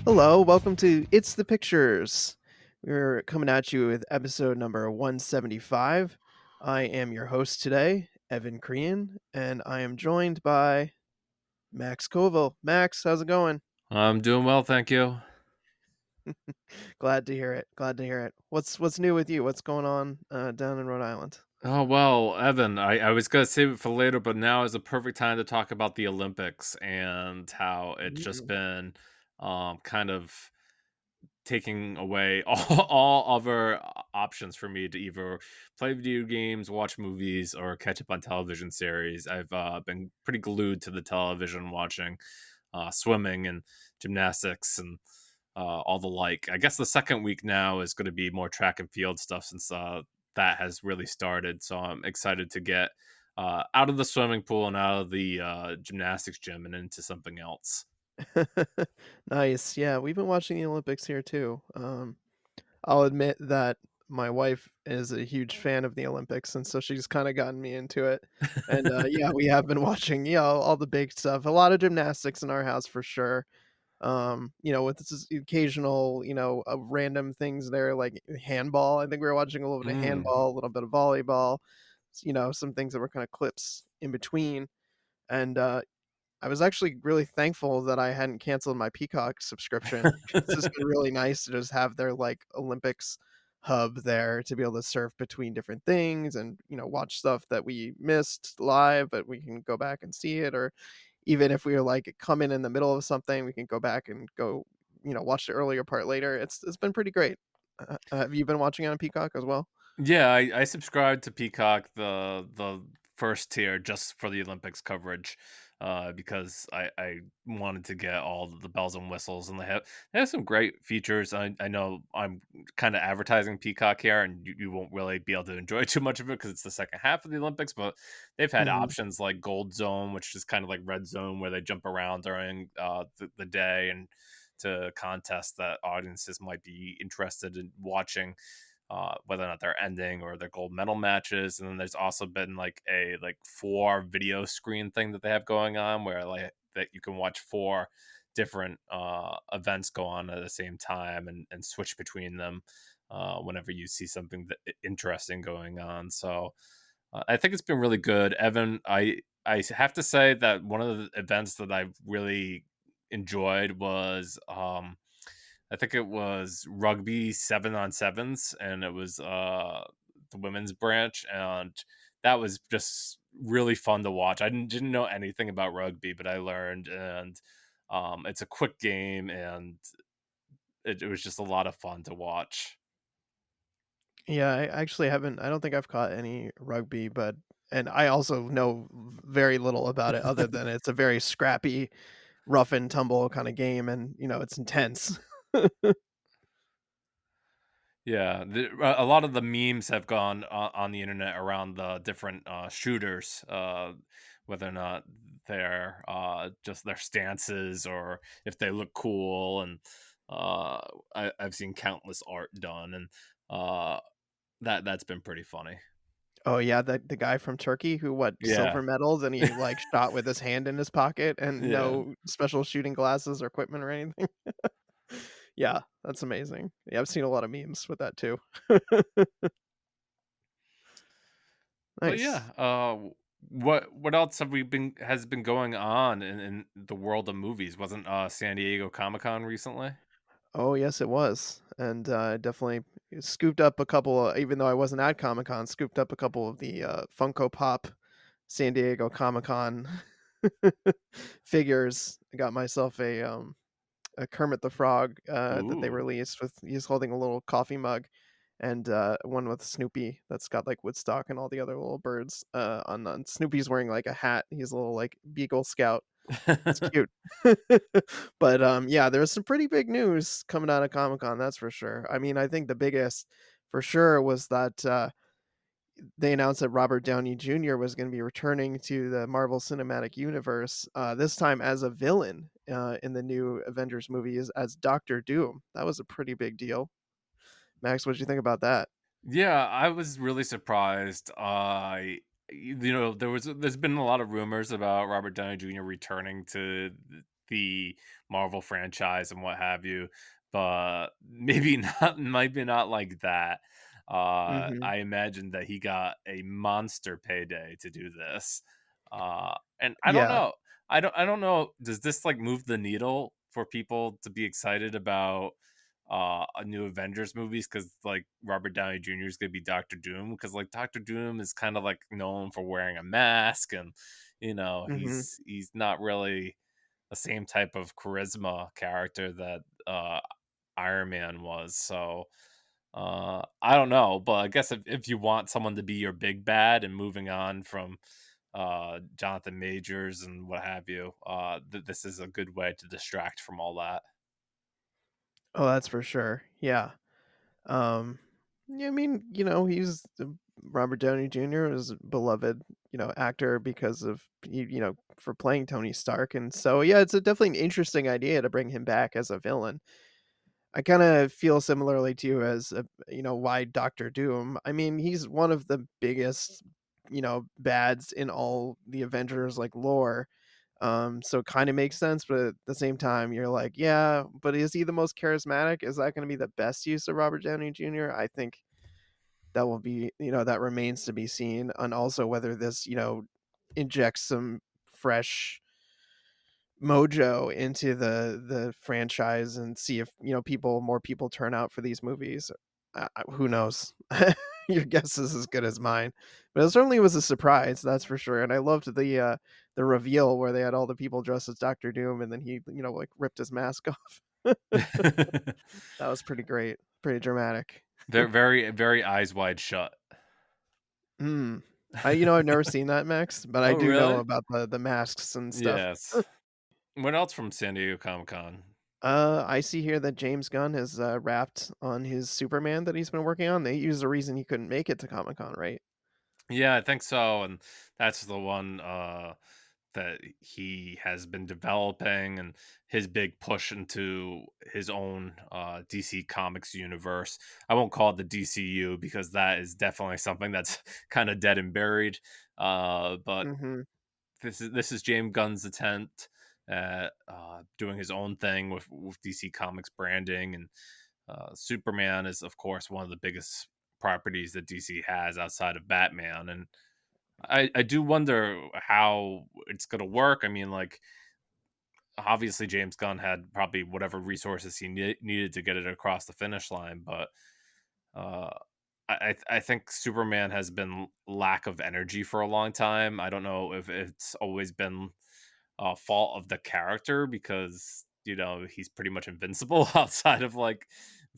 Hello, welcome to It's the Pictures. We're coming at you with episode number 175. I am your host today, Evan Crean, and I am joined by Max Koval. Max, how's it going? I'm doing well, thank you. Glad to hear it. Glad to hear it. What's new with you? What's going on down in Rhode Island? Oh, well, Evan, I was going to save it for later, but now is a perfect time to talk about the Olympics and how it's just Mm. been kind of taking away all other options for me to either play video games, watch movies, or catch up on television series. I've been pretty glued to the television watching swimming and gymnastics and all the like. I guess the second week now is going to be more track and field stuff since that has really started. So I'm excited to get out of the swimming pool and out of the gymnastics gym and into something else. Nice. Yeah, we've been watching the Olympics here too. I'll admit that my wife is a huge fan of the Olympics, and so she's kinda gotten me into it, and, yeah, we have been watching, all the big stuff, a lot of gymnastics in our house for sure, with this occasional, random things there, like handball. I think we were watching a little bit of Mm. handball, a little bit of volleyball, some things that were kinda clips in between, and, I was actually really thankful that I hadn't canceled my Peacock subscription. It's just been really nice to just have their, like, Olympics hub there to be able to surf between different things and, watch stuff that we missed live, but we can go back and see it, or even if we were, like, come in the middle of something, we can go back and go, watch the earlier part later. It's been pretty great. Have you been watching it on Peacock as well? Yeah, I subscribed to Peacock, the first tier, just for the Olympics coverage, because I wanted to get all the bells and whistles, and they have some great features. I know I'm kind of advertising Peacock here, and you won't really be able to enjoy too much of it because it's the second half of the Olympics. But they've had Mhm. options like Gold Zone, which is kind of like Red Zone, where they jump around during the day and to contests that audiences might be interested in watching, whether or not they're ending or their gold medal matches. And then there's also been like a four video screen thing that they have going on where like that you can watch four different events go on at the same time and switch between them whenever you see something interesting going on. So I think it's been really good, Evan. I have to say that one of the events that I really enjoyed was I think it was rugby 7-on-7s, and it was the women's branch, and that was just really fun to watch. I didn't know anything about rugby, but I learned, and it's a quick game, and it was just a lot of fun to watch. Yeah, I actually haven't I don't think I've caught any rugby, but and I also know very little about it other than it's a very scrappy, rough and tumble kinda game and, it's intense. Yeah, a lot of the memes have gone on the internet around the different shooters, whether or not they're just their stances or if they look cool, and uh, I've seen countless art done, and uh, that's been pretty funny. Oh, yeah, the guy from Turkey who, what, Yeah, silver medals and he, like, shot with his hand in his pocket and yeah. no special shooting glasses or equipment or anything. Yeah, that's amazing. Yeah, I've seen a lot of memes with that too. But Nice. yeah, what else have we been has been going on in the world of movies? Wasn't San Diego Comic Con recently? Oh, yes, it was, and, definitely scooped up a couple of even though I wasn't at Comic-Con, scooped up a couple of the, Funko Pop San Diego Comic-Con figures. I got myself a Kermit the Frog, that they Ooh. released with he's holding a little coffee mug, and, one with Snoopy that's got, like, Woodstock and all the other little birds, on Snoopy's wearing, like, a hat. He's a little, like, Beagle Scout. It's cute. But, yeah, there's some pretty big news coming out of Comic-Con, that's for sure. I mean, I think the biggest for sure was that, they announced that Robert Downey Jr. was gonna be returning to the Marvel Cinematic Universe, this time as a villain, in the new Avengers movie as Doctor Doom. That was a pretty big deal. Max, what'd you think about that? Yeah, I was really surprised. There's been a lot of rumors about Robert Downey Jr. returning to the Marvel franchise and what have you, but maybe not like that. Mhm. I imagine that he got a monster payday to do this. And I don't Yeah. know. I don't know. Does this like move the needle for people to be excited about a new Avengers movies? Because like Robert Downey Jr. is gonna be Doctor Doom. Because like Doctor Doom is kind of like known for wearing a mask, and Mhm. he's not really the same type of charisma character that Iron Man was. So I don't know, but I guess if you want someone to be your big bad and moving on from Jonathan Majors and what have you, this is a good way to distract from all that. Oh, that's for sure. Yeah. Um, yeah, I mean, he's Robert Downey Jr. is a beloved, actor because of for playing Tony Stark, and so yeah, it's definitely an interesting idea to bring him back as a villain. I kind of feel similarly to you as why Doctor Doom. I mean, he's one of the biggest, bads in all the Avengers like lore. So it kind of makes sense, but at the same time, you're like, yeah, but is he the most charismatic? Is that going to be the best use of Robert Downey Jr.? I think that will be, that remains to be seen, and also whether this, injects some fresh mojo into the franchise and see if, more people turn out for these movies. Who knows? Your guess is as good as mine. But it certainly was a surprise, that's for sure. And I loved the reveal where they had all the people dressed as Doctor Doom and then he, like ripped his mask off. That was pretty great, pretty dramatic. They're very, very eyes wide shut. Mm. I've never seen that, Max, but I Oh, do know really? about the masks and stuff. Yes. What else from San Diego Comic Con? I see here that James Gunn has, wrapped on his Superman that he's been working on. They use the reason he couldn't make it to Comic Con, right? Yeah, I think so, and that's the one that he has been developing, and his big push into his own DC Comics universe. I won't call it the DCU because that is definitely something that's kind of dead and buried. But Mhm, this is James Gunn's attempt at doing his own thing with DC Comics branding, and Superman is of course one of the biggest properties that DC has outside of Batman, and I do wonder how it's gonna work. I mean, like obviously James Gunn had probably whatever resources he needed to get it across the finish line, but uh, I think Superman has been lack of energy for a long time. I don't know if it's always been a fault of the character because he's pretty much invincible outside of like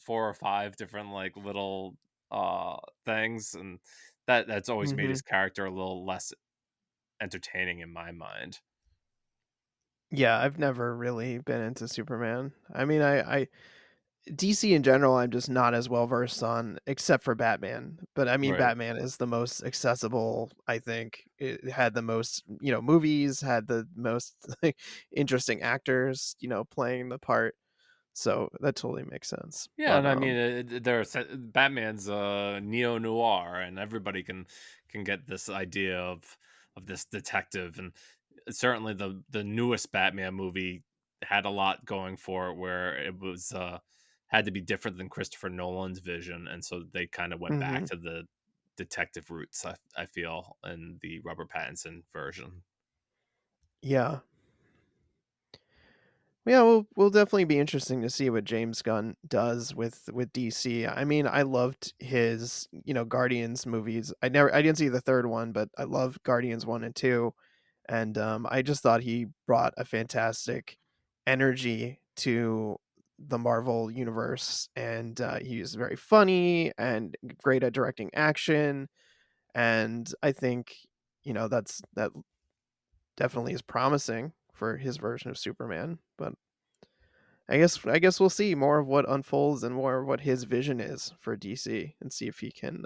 four or five different like little uh things, and that's always made mhm. his character a little less entertaining in my mind. Yeah, I've never really been into Superman. I mean, I DC in general, I'm just not as well versed on, except for Batman. But I mean, Right. Batman is the most accessible, I think. It had the most, movies, had the most like, interesting actors, playing the part. So that totally makes sense. Yeah, But and I mean, Batman's neo noir, and everybody can get this idea of this detective, and certainly the newest Batman movie had a lot going for it, where it was had to be different than Christopher Nolan's vision, and so they kind of went back mhm, to the detective roots. I feel in the Robert Pattinson version. yeah. Yeah, will definitely be interesting to see what James Gunn does with DC. I mean, I loved his, Guardians movies. I didn't see the third one, but I love Guardians 1 and 2, and, I just thought he brought a fantastic energy to the Marvel universe, and, he was very funny and great at directing action, and I think, that definitely is promising for his version of Superman, but I guess we'll see more of what unfolds and more of what his vision is for DC and see if he can,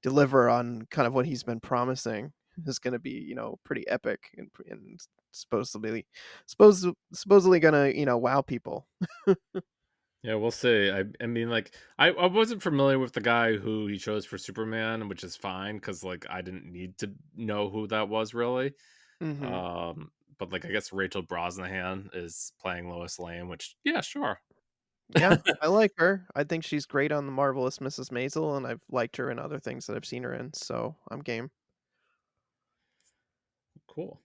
deliver on kind of what he's been promising is gonna be, pretty epic and supposedly gonna, wow people. Yeah, we'll see. I mean, like, I wasn't familiar with the guy who he chose for Superman, which is fine because like I didn't need to know who that was really. Mhm. but like I guess Rachel Brosnahan is playing Lois Lane, which yeah, sure. Yeah, I like her. I think she's great on The Marvelous Mrs. Maisel, and I've liked her in other things that I've seen her in, so I'm game. Cool.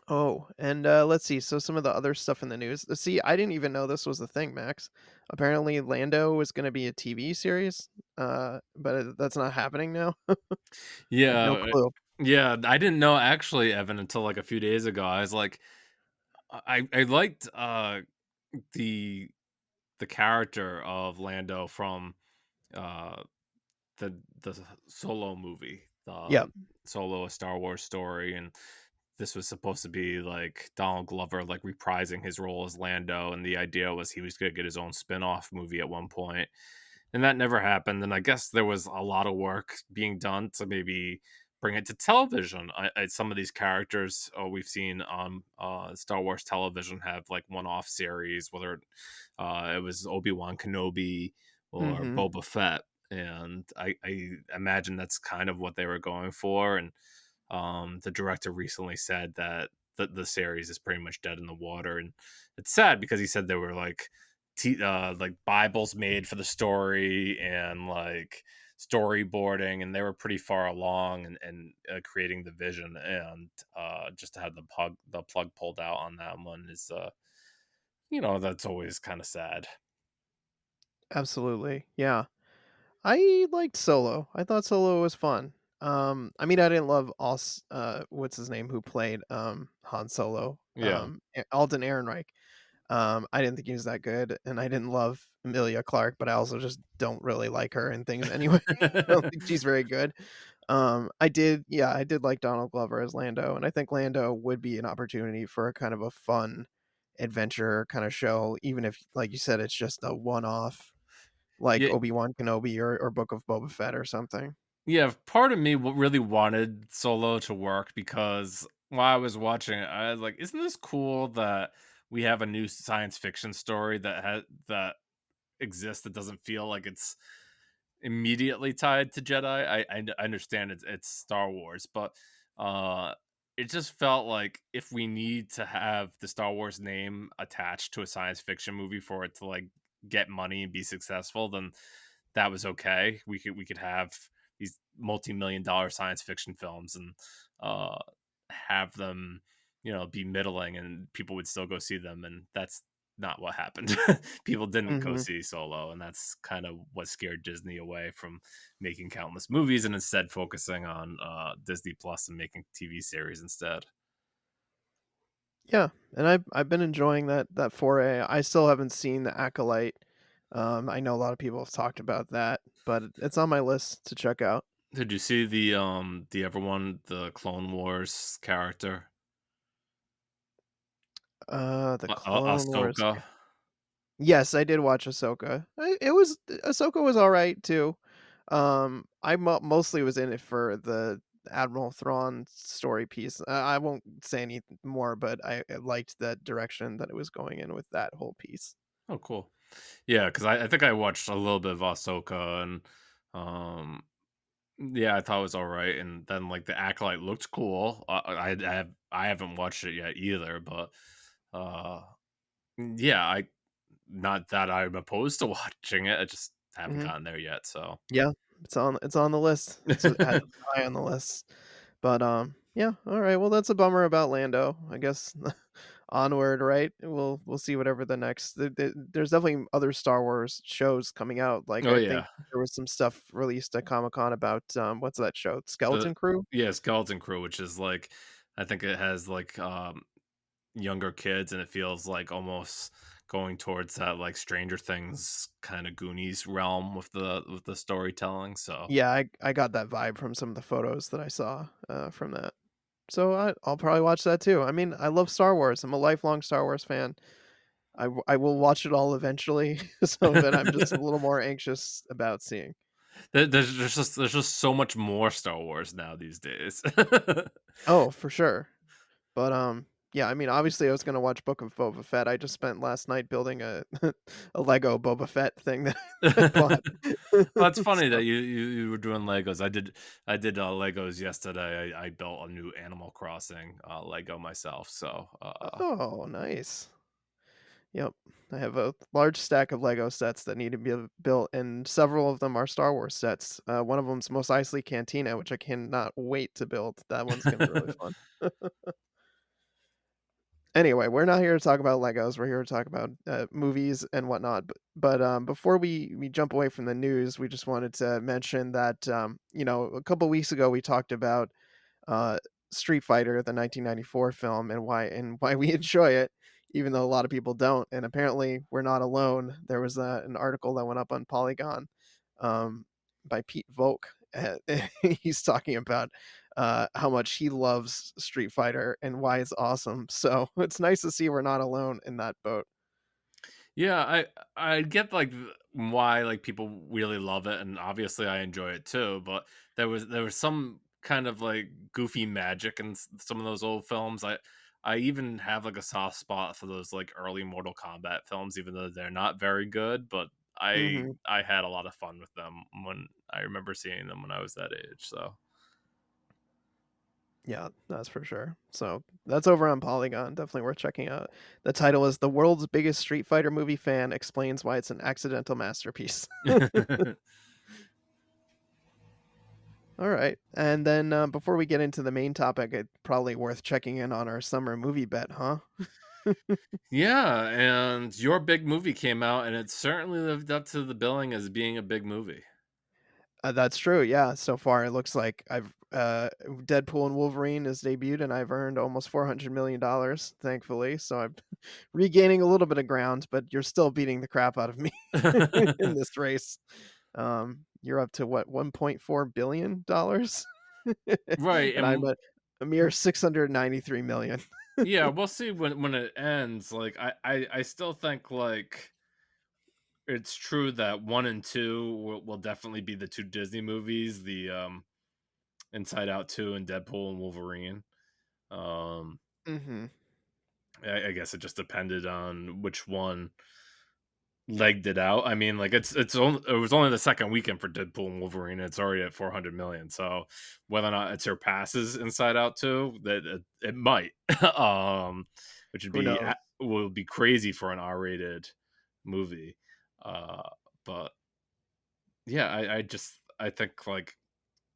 Oh, and, let's see, so some of the other stuff in the news see, I didn't even know this was a thing, Max. Apparently, Lando was gonna be a TV series, but that's not happening now? I had Yeah, no clue. yeah. I didn't know actually, Evan, until like a few days ago. I was like, I liked the the character of Lando from uh the Solo movie, Yeah. Solo, a Star Wars story, and this was supposed to be like Donald Glover like reprising his role as Lando, and the idea was he was going to get his own spin-off movie at one point, and that never happened. And I guess there was a lot of work being done to maybe bring it to television. Some of these characters we've seen on Star Wars television have like one-off series, whether it was Obi-Wan Kenobi or Mhm. Boba Fett, and I imagine that's kind of what they were going for. And the director recently said that the series is pretty much dead in the water, and it's sad because he said there were like Bibles made for the story and like storyboarding, and they were pretty far along and creating the vision, and just to have the plug pulled out on that one is that's always kind of sad. Absolutely, yeah. I liked Solo. I thought Solo was fun. I mean, I didn't love what's his name who played, Han Solo, Yeah. Alden Ehrenreich. I didn't think he was that good, and I didn't love Emilia Clarke, but I also just don't really like her in things anyway. I don't think she's very good. I did like Donald Glover as Lando, and I think Lando would be an opportunity for a kind of a fun adventure kinda show, even if, like you said, it's just a one-off, like Yeah. Obi-Wan Kenobi or Book of Boba Fett or something. Yeah, part of me really wanted Solo to work because while I was watching it, I was like, "Isn't this cool that we have a new science fiction story that exists that doesn't feel like it's immediately tied to Jedi?" I understand it's Star Wars, but uh, it just felt like if we need to have the Star Wars name attached to a science fiction movie for it to like get money and be successful, then that was okay. We could have these multi-million dollar science fiction films and uh have them, be middling and people would still go see them, and that's not what happened. People didn't go Mhm. see Solo, and that's kind of what scared Disney away from making countless movies and instead focusing on Disney Plus and making TV series instead. Yeah, and I've been enjoying that foray. I still haven't seen The Acolyte. I know a lot of people have talked about that, but it's on my list to check out. Did you see the everyone the Clone Wars character? The Clone Wars. Ahsoka. Yes, I did watch Ahsoka. Ahsoka was alright too. I mostly was in it for the Admiral Thrawn story piece. I won't say any more, but I liked that direction that it was going in with that whole piece. Oh, cool. Yeah, because I think I watched a little bit of Ahsoka and um yeah, I thought it was all right. And then like the Acolyte looked cool. I haven't watched it yet either, but uh yeah, I not that I'm opposed to watching it. I just haven't Mhm. gotten there yet. So Yeah, it's on the list. It's high on the list. But, yeah, alright, well, that's a bummer about Lando. I guess onward, right? We'll see whatever the next there's definitely other Star Wars shows coming out, like, oh I think yeah, there was some stuff released at Comic-Con about, what's that show? the Skeleton Crew? yeah Skeleton Crew, which is like I think it has like younger kids, and it feels like almost going towards that like Stranger Things kind of Goonies realm with the storytelling. So Yeah, I got that vibe from some of the photos that I saw, from that. So I'll probably watch that too. I mean, I love Star Wars. I'm a lifelong Star Wars fan. I will watch it all eventually. Some of it I'm just a little more anxious about seeing. there's just so much more Star Wars now these days. Oh, for sure. But, Yeah, I mean, obviously, I was gonna watch Book of Boba Fett. I just spent last night building a a Lego Boba Fett thing that I bought. Well, it's funny So that you were doing Legos. I did Legos yesterday. I built a new Animal Crossing Lego myself. So oh, nice. Yep. I have a large stack of Lego sets that need to be built, and several of them are Star Wars sets. One of them's Mos Eisley Cantina, which I cannot wait to build. That one's gonna be really fun. Anyway, we're not here to talk about Legos. We're here to talk about movies and whatnot. But before we jump away from the news, we just wanted to mention that a couple weeks ago we talked about uh, Street Fighter, the 1994 film, and why we enjoy it, even though a lot of people don't. And apparently, we're not alone. There was an article that went up on Polygon um, by Pete Volk. He's talking about how much he loves Street Fighter and why it's awesome. So it's nice to see we're not alone in that boat. yeah, I get like why like people really love it, and obviously I enjoy it too. But there was some kind of like goofy magic in some of those old films. I even have like a soft spot for those like early Mortal Kombat films, even though they're not very good. But Hmm. I had a lot of fun with them when I remember seeing them when I was that age. So Yeah, that's for sure. So that's over on Polygon. Definitely worth checking out. The title is "The World's Biggest Street Fighter Movie Fan Explains Why It's an Accidental Masterpiece." All right. And then before we get into the main topic, it's probably worth checking in on our summer movie bet, huh? yeah, and your big movie came out, and it certainly lived up to the billing as being a big movie. That's true. Yeah. So far, it looks like I've Deadpool and Wolverine has debuted, and I've earned almost $400 million, thankfully. So I'm regaining a little bit of ground, but you're still beating the crap out of me in this race. You're up to what, $1.4 billion, Right, and I'm and at a mere 693 million. yeah, we'll see when it ends. Like I still think like it's true that 1 and 2 will definitely be the 2 Disney movies, the, Inside Out 2 and Deadpool and Wolverine. Um, Hmm. I guess it just depended on which one legged it out. I mean, like, it was only the 2nd weekend for Deadpool and Wolverine, and it's already at 400 million, so whether or not it surpasses Inside Out 2, that it might, um, which Who knows? will be crazy for an R-rated movie, uh, but yeah, I think, like,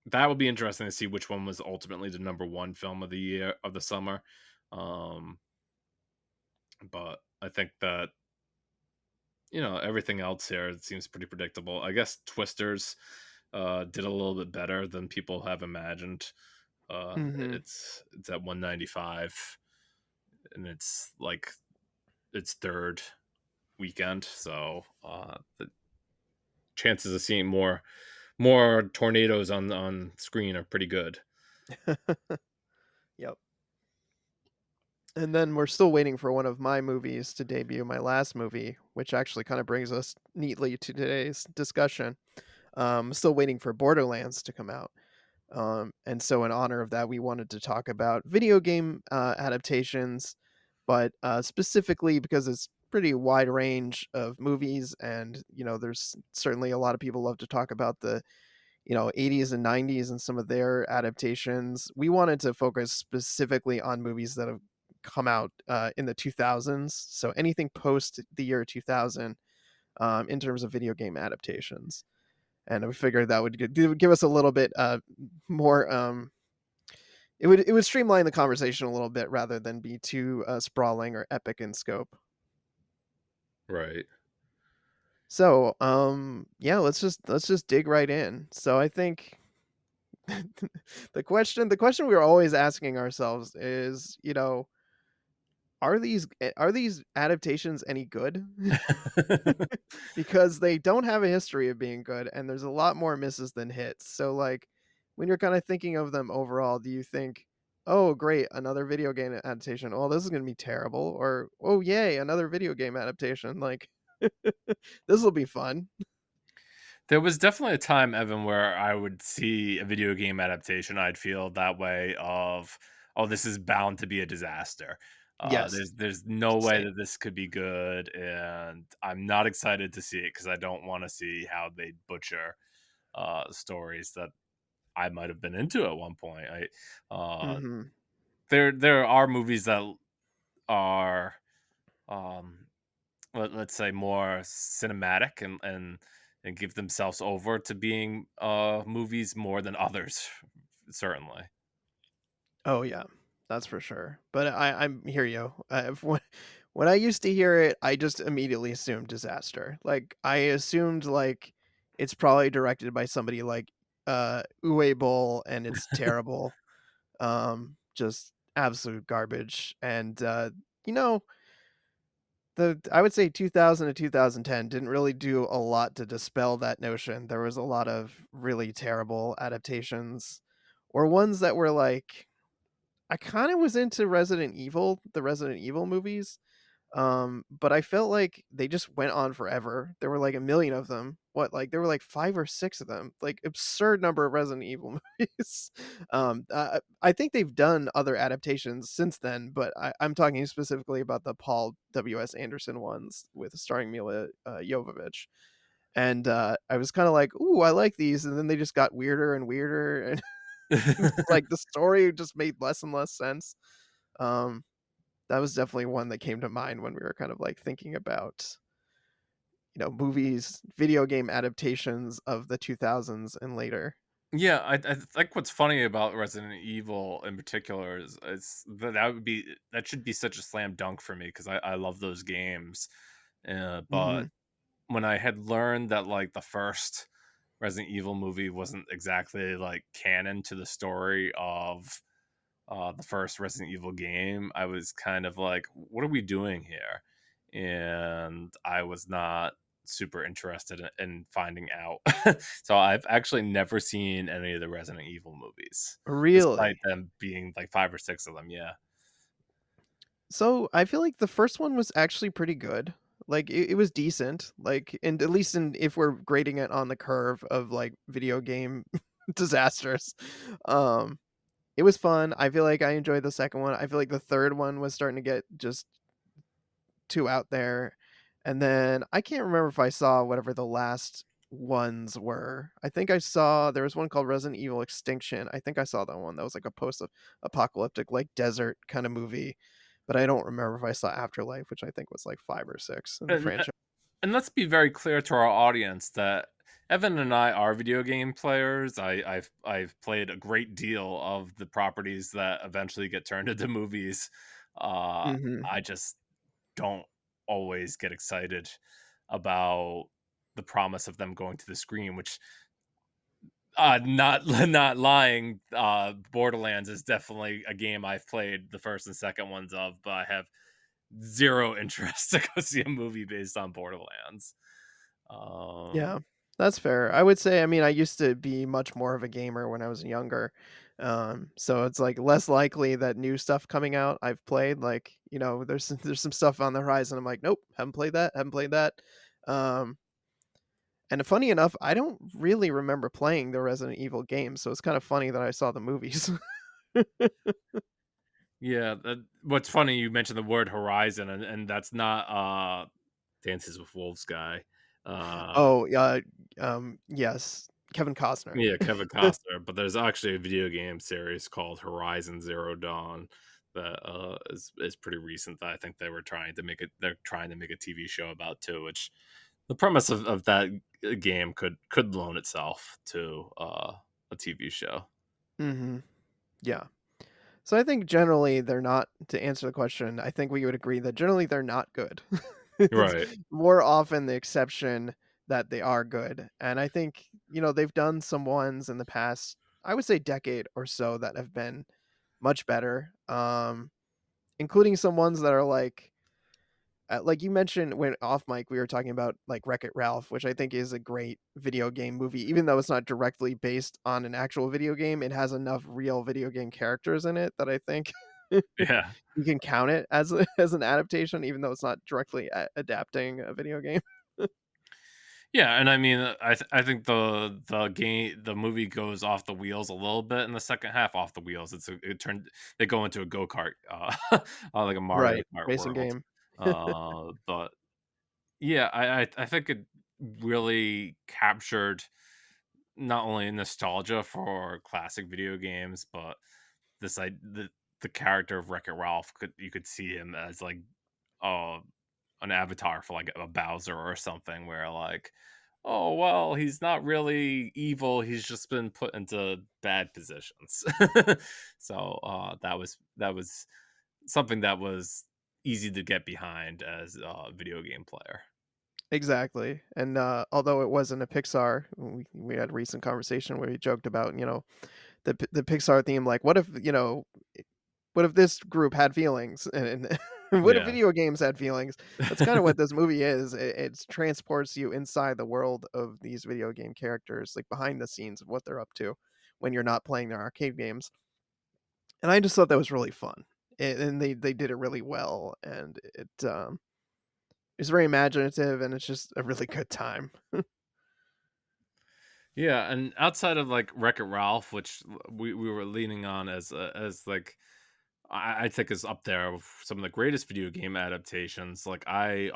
that would be interesting to see which one was ultimately the number 1 film of the year of the summer, um, but I think that everything else here seems pretty predictable. I guess Twisters did a little bit better than people have imagined. Hmm. It's at 195, and it's like its third weekend, so the chances of seeing more tornadoes on screen are pretty good. Yep. And then we're still waiting for one of my movies to debut, my last movie, which actually kind of brings us neatly to today's discussion. Still waiting for Borderlands to come out. And so, in honor of that, we wanted to talk about video game adaptations, but specifically because it's pretty wide range of movies, and there's certainly a lot of people love to talk about the 80s and 90s and some of their adaptations. We wanted to focus specifically on movies that have come out in the 2000s, so anything post the year 2000 in terms of video game adaptations. And we figured that would give us a little bit more. It would streamline the conversation a little bit rather than be too sprawling or epic in scope. Right. So yeah, let's just dig right in. So I think the question we're always asking ourselves is, are these adaptations any good? Because they don't have a history of being good, and there's a lot more misses than hits. So, like, when you're kind of thinking of them overall, do you think, "Oh, great, another video game adaptation. Oh, this is gonna be terrible," or "Oh, yay, another video game adaptation. Like, this will be fun." There was definitely a time, Evan, where I would see a video game adaptation, I'd feel that way of, "Oh, this is bound to be a disaster." Yes, There's no way same. that this could be good, and I'm not excited to see it because I don't want to see how they butcher stories that I might have been into at one point. Mhm. There are movies that are um, let's say more cinematic and give themselves over to being movies more than others, certainly. Oh, yeah. That's for sure. But I'm hear you. If when I used to hear it, I just immediately assumed disaster. Like, I assumed, like, it's probably directed by somebody like, Uwe Boll, and it's terrible. Just absolute garbage, and, you know, the I would say 2000 to 2010 didn't really do a lot to dispel that notion. There was a lot of really terrible adaptations, or ones that were like I kinda was into the Resident Evil movies, but I felt like they just went on forever. There were like a million of them. What, like, there were like 5 or 6 of them, like, absurd number of Resident Evil movies. I think they've done other adaptations since then, but I'm talking specifically about the Paul W.S. Anderson ones with starring Mila, Jovovich, and, I was kinda like, "Ooh, I like these," and then they just got weirder and weirder, and like, the story just made less and less sense. Um, that was definitely one that came to mind when we were kind of, like, thinking about, movies, video game adaptations of the 2000s and later. Yeah, I think what's funny about Resident Evil in particular is that should be such a slam dunk for me because I love those games. But Mhm. when I had learned that like the first Resident Evil movie wasn't exactly like canon to the story of the first Resident Evil game, I was kind of like, "What are we doing here?" And I was not super interested in finding out. So I've actually never seen any of the Resident Evil movies, despite Really? them being like 5 or 6 of them, yeah. So, I feel like the first one was actually pretty good. Like, it was decent, like, and at least in if we're grading it on the curve of, like, video game disasters. Um, it was fun. I feel like I enjoyed the second one. I feel like the third one was starting to get just too out there. And then I can't remember if I saw whatever the last ones were. I think I saw there was one called Resident Evil Extinction. I think I saw that one. That was like a post-apocalyptic like desert kind of movie. But I don't remember if I saw Afterlife, which I think was like 5 or 6 in the And franchise. and let's be very clear to our audience that Evan and I are video game players. I've played a great deal of the properties that eventually get turned into movies. Mhm. I just don't always get excited about the promise of them going to the screen, which not not lying, Borderlands is definitely a game I've played the first and second ones of, but I have zero interest to go see a movie based on Borderlands. Um, Yeah, that's fair. I would say, I mean, I used to be much more of a gamer when I was younger. So it's like less likely that new stuff coming out I've played. Like, there's some stuff on the horizon. I'm like, nope, haven't played that, haven't played that. Um, and funny enough, I don't really remember playing the Resident Evil games, so it's kind of funny that I saw the movies. yeah, what's funny, you mentioned the word horizon, and that's not Dances with Wolves guy. Uh, Oh, yeah, yes, Kevin Costner. yeah, Kevin Costner, but there's actually a video game series called Horizon Zero Dawn that is pretty recent that I think they're trying to make a TV show about too, which the premise of that game could loan itself to a TV show. Mhm. Yeah. So I think generally they're not to answer the question, I think we would agree that generally they're not good. It's Right. more often the exception that they are good, and I think, they've done some ones in the past, I would say decade or so that have been much better, including some ones that are like you mentioned when off mic, we were talking about like Wreck-It Ralph, which I think is a great video game movie. Even though it's not directly based on an actual video game, it has enough real video game characters in it that I think Yeah. you can count it as as an adaptation, even though it's not directly adapting a video game. Yeah, and I mean, I think the movie goes off the wheels a little bit in the second half. Off the wheels, it turned they go into a go kart, like a Mario Right, Kart racing world. game. But yeah, I think it really captured not only nostalgia for classic video games, but the character of Wreck-It Ralph you could see him as like uh an avatar for like a Bowser or something where like, oh well, he's not really evil, he's just been put into bad positions. So that was something that was easy to get behind as a video game player. Exactly, and, although it wasn't a Pixar, we had a recent conversation where we joked about, the Pixar theme, like, what if, what if this group had feelings? And what if Yeah. video games had feelings? That's kinda what this movie is. It transports you inside the world of these video game characters, like, behind the scenes of what they're up to when you're not playing their arcade games, and I just thought that was really fun, and they did it really well, and it's very imaginative, and it's just a really good time. Yeah, and outside of like Wreck-It Ralph, which we were leaning on as like I think is up there with some of the greatest video game adaptations. Like I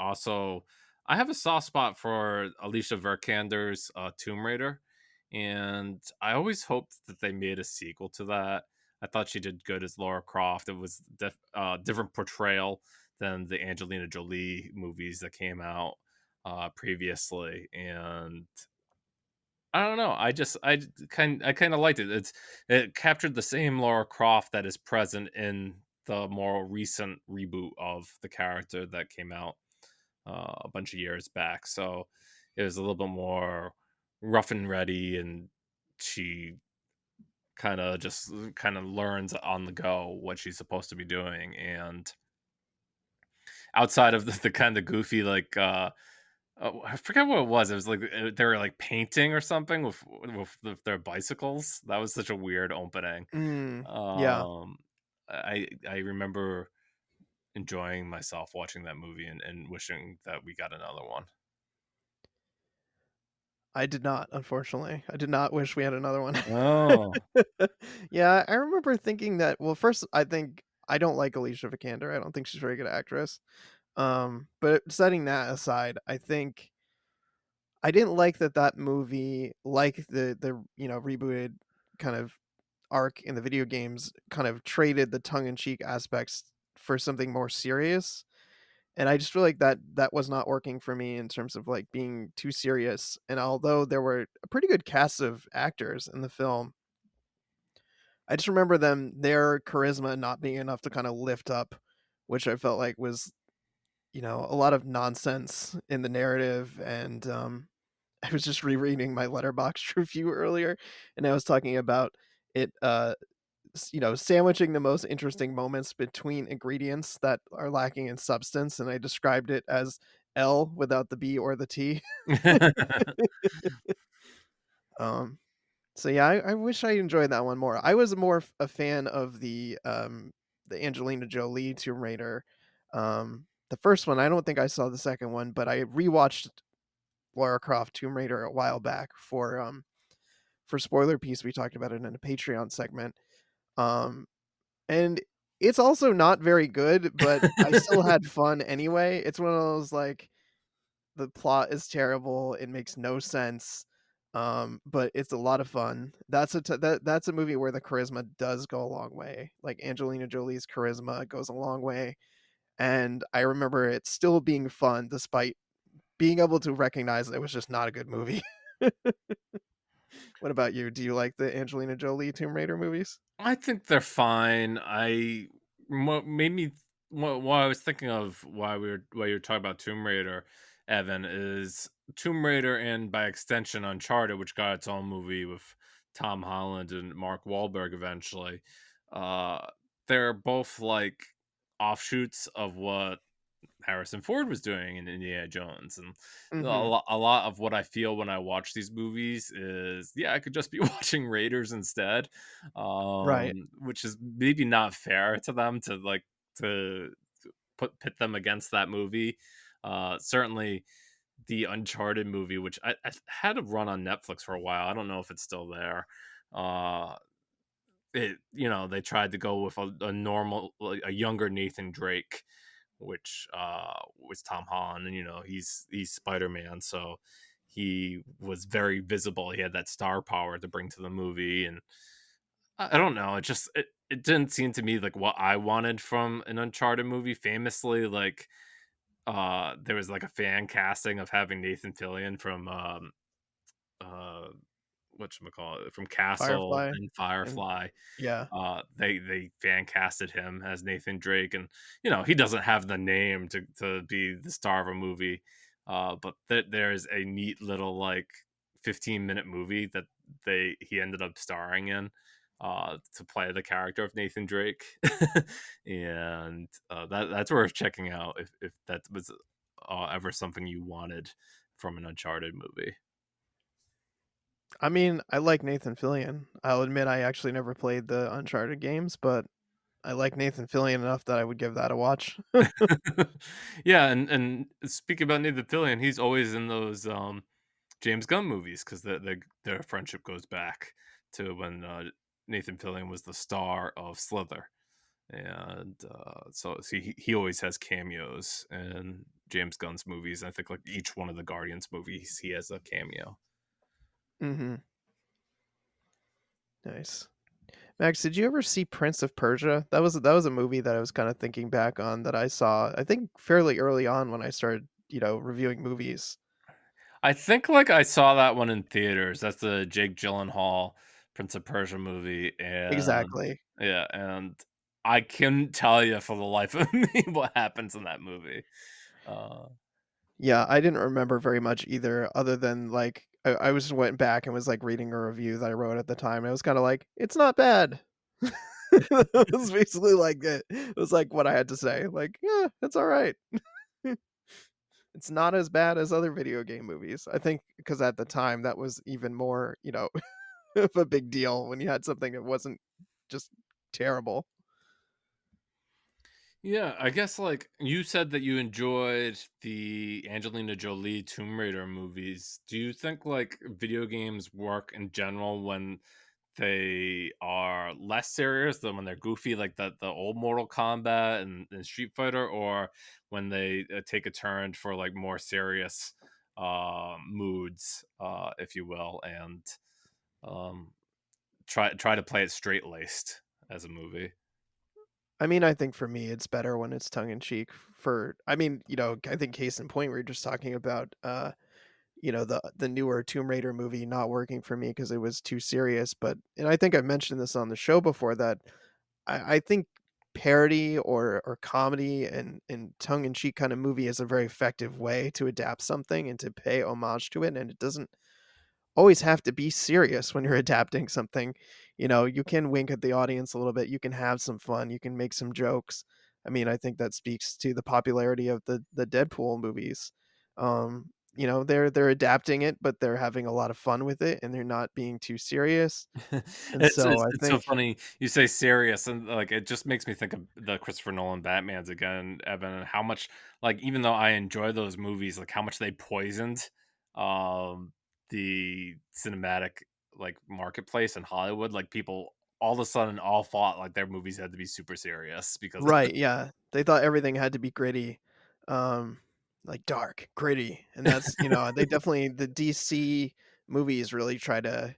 have a soft spot for Alicia Vikander's Tomb Raider, and I always hoped that they made a sequel to that. I thought she did good as Laura Croft. It was different portrayal than the Angelina Jolie movies that came out previously, and I don't know. I kind of liked it. It captured the same Laura Croft that is present in the more recent reboot of the character that came out a bunch of years back. So it was a little bit more rough and ready, and she kind of learns on the go what she's supposed to be doing. And outside of the kind of goofy oh, I forget what it was. It was like they were like painting or something with their bicycles. That was such a weird opening. Yeah. Um, I remember enjoying myself watching that movie and wishing that we got another one. I did not, unfortunately. I did not wish we had another one. Oh, Yeah, I remember thinking that well, first, I think I don't like Alicia Vikander, I don't think she's a very good actress. But setting that aside, I think I didn't like that that movie, like rebooted kind of arc in the video games, kind of traded the tongue-in-cheek aspects for something more serious. And I just feel like that was not working for me in terms of, like, being too serious, and although there were a pretty good cast of actors in the film, I just remember their charisma not being enough to kinda lift up, which I felt like was, a lot of nonsense in the narrative, and, I was just rereading my Letterboxd review earlier, and I was talking about it, sandwiching the most interesting moments between ingredients that are lacking in substance, and I described it as L without the B or the T. Um, so yeah, I wish I enjoyed that one more. I was more a fan of the Angelina Jolie Tomb Raider. The first one, I don't think I saw the second one, but I rewatched Lara Croft Tomb Raider a while back for Spoiler Piece. We talked about it in a Patreon segment. Um, And it's also not very good, but I still had fun anyway. It's one of those, like, the plot is terrible, it makes no sense, but it's a lot of fun. That's a movie where the charisma does go a long way. Like, Angelina Jolie's charisma goes a long way, and I remember it still being fun despite being able to recognize that it was just not a good movie. What about you? Do you like the Angelina Jolie Tomb Raider movies? I think they're fine. What made me what I was thinking of while you were talking about Tomb Raider, Evan, is Tomb Raider and by extension Uncharted, which got its own movie with Tom Holland and Mark Wahlberg eventually. Uh, they're both like offshoots of what Harrison Ford was doing in Indiana Jones, and Mhm. a lot of what I feel when I watch these movies is, yeah, I could just be watching Raiders instead, Right. which is maybe not fair to them to to pit them against that movie. Certainly, the Uncharted movie, which I had a run on Netflix for a while. I don't know if it's still there. Uh, they tried to go with a normal, like, a younger Nathan Drake, which was Tom Holland, and he's Spider-Man, so he was very visible. He had that star power to bring to the movie, and I don't know. It didn't seem to me like what I wanted from an Uncharted movie. Famously, like there was like a fan casting of having Nathan Fillion from uh whatchamacallit, from Castle Firefly and and Firefly. yeah. They fan casted him as Nathan Drake, and he doesn't have the name to be the star of a movie. But there's a neat little, like, 15-minute movie that he ended up starring in, to play the character of Nathan Drake, and that's worth checking out if that was ever something you wanted from an Uncharted movie. I mean, I like Nathan Fillion. I'll admit I actually never played the Uncharted games, but I like Nathan Fillion enough that I would give that a watch. Yeah, and speaking about Nathan Fillion, he's always in those James Gunn movies because their friendship goes back to when Nathan Fillion was the star of Slither, and so he always has cameos in James Gunn's movies. I think like each one of the Guardians movies, he has a cameo. Mhm. Nice. Max, did you ever see Prince of Persia? That was a movie that I was kinda thinking back on that I saw, I think, fairly early on when I started, reviewing movies. I think like I saw that one in theaters. That's the Jake Gyllenhaal Prince of Persia movie, and Exactly. yeah, and I couldn't tell you for the life of me what happens in that movie. Uh, Yeah, I didn't remember very much either, other than, like, I was went back and was, like, reading a review that I wrote at the time, and I was kinda like, "It's not bad." It was basically like it. It was, like, what I had to say, like, "Yeah, it's alright." It's not as bad as other video game movies. I think because at the time, that was even more, of a big deal when you had something that wasn't just terrible. yeah, I guess like you said that you enjoyed the Angelina Jolie Tomb Raider movies. Do you think like video games work in general when they are less serious than when they're goofy, like the old Mortal Kombat and Street Fighter, or when they take a turn for like more serious moods, if you will, and um, try to play it straight laced as a movie? I mean, I think for me, it's better when it's tongue in cheek for I mean, I think case in point, we are just talking about, the newer Tomb Raider movie not working for me because it was too serious, but and I think I've mentioned this on the show before that I think parody or comedy and tongue in cheek kind of movie is a very effective way to adapt something and to pay homage to it, and it doesn't always have to be serious when you're adapting something. You can wink at the audience a little bit, you can have some fun, you can make some jokes. I mean, I think that speaks to the popularity of the Deadpool movies. They're adapting it, but they're having a lot of fun with it, and they're not being too serious, and it's, so it's I it's so think funny you say serious, and like it just makes me think of the Christopher Nolan Batmans again, Evan, and how much, like, even though I enjoy those movies, like how much they poisoned um the cinematic, like, marketplace in Hollywood. Like, people all of a sudden all thought like their movies had to be super serious because right, yeah. They thought everything had to be gritty, um, like dark, gritty, and they definitely the DC movies really try to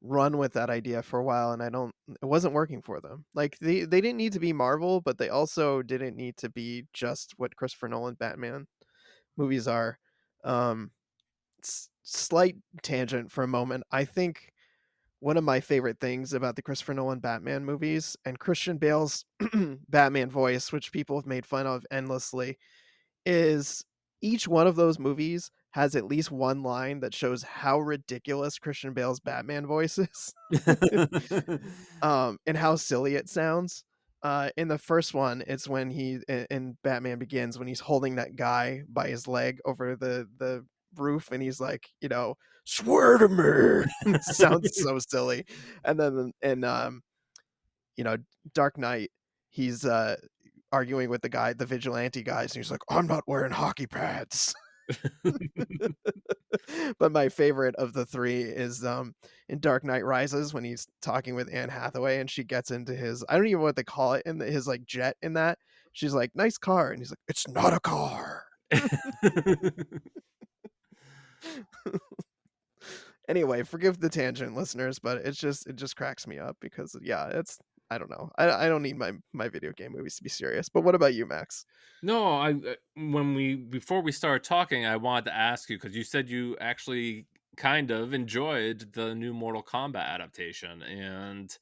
run with that idea for a while, and it wasn't working for them. Like, they didn't need to be Marvel, but they also didn't need to be just what Christopher Nolan Batman movies are. Um, Slight tangent for a moment. I think one of my favorite things about the Christopher Nolan Batman movies and Christian Bale's Batman voice, which people have made fun of endlessly, is each one of those movies has at least one line that shows how ridiculous Christian Bale's Batman voice is, and how silly it sounds. In the first one, it's when in Batman Begins, when he's holding that guy by his leg over the roof, and he's like, "Swear to me." It sounds so silly. And then in you know, Dark Knight, he's arguing with the vigilante guys, and he's like, "I'm not wearing hockey pads." But my favorite of the 3 is, in Dark Knight Rises when he's talking with Anne Hathaway and she gets into his I don't even know what they call it in his, like, jet in that. She's like, "Nice car," and he's like, "It's not a car." Anyway, forgive the tangent, listeners, but it just cracks me up because, yeah, it's I don't know. I don't need my video game movies to be serious, but what about you, Max? No, when we before we started talking, I wanted to ask you because you said you actually kind of enjoyed the new Mortal Kombat adaptation, and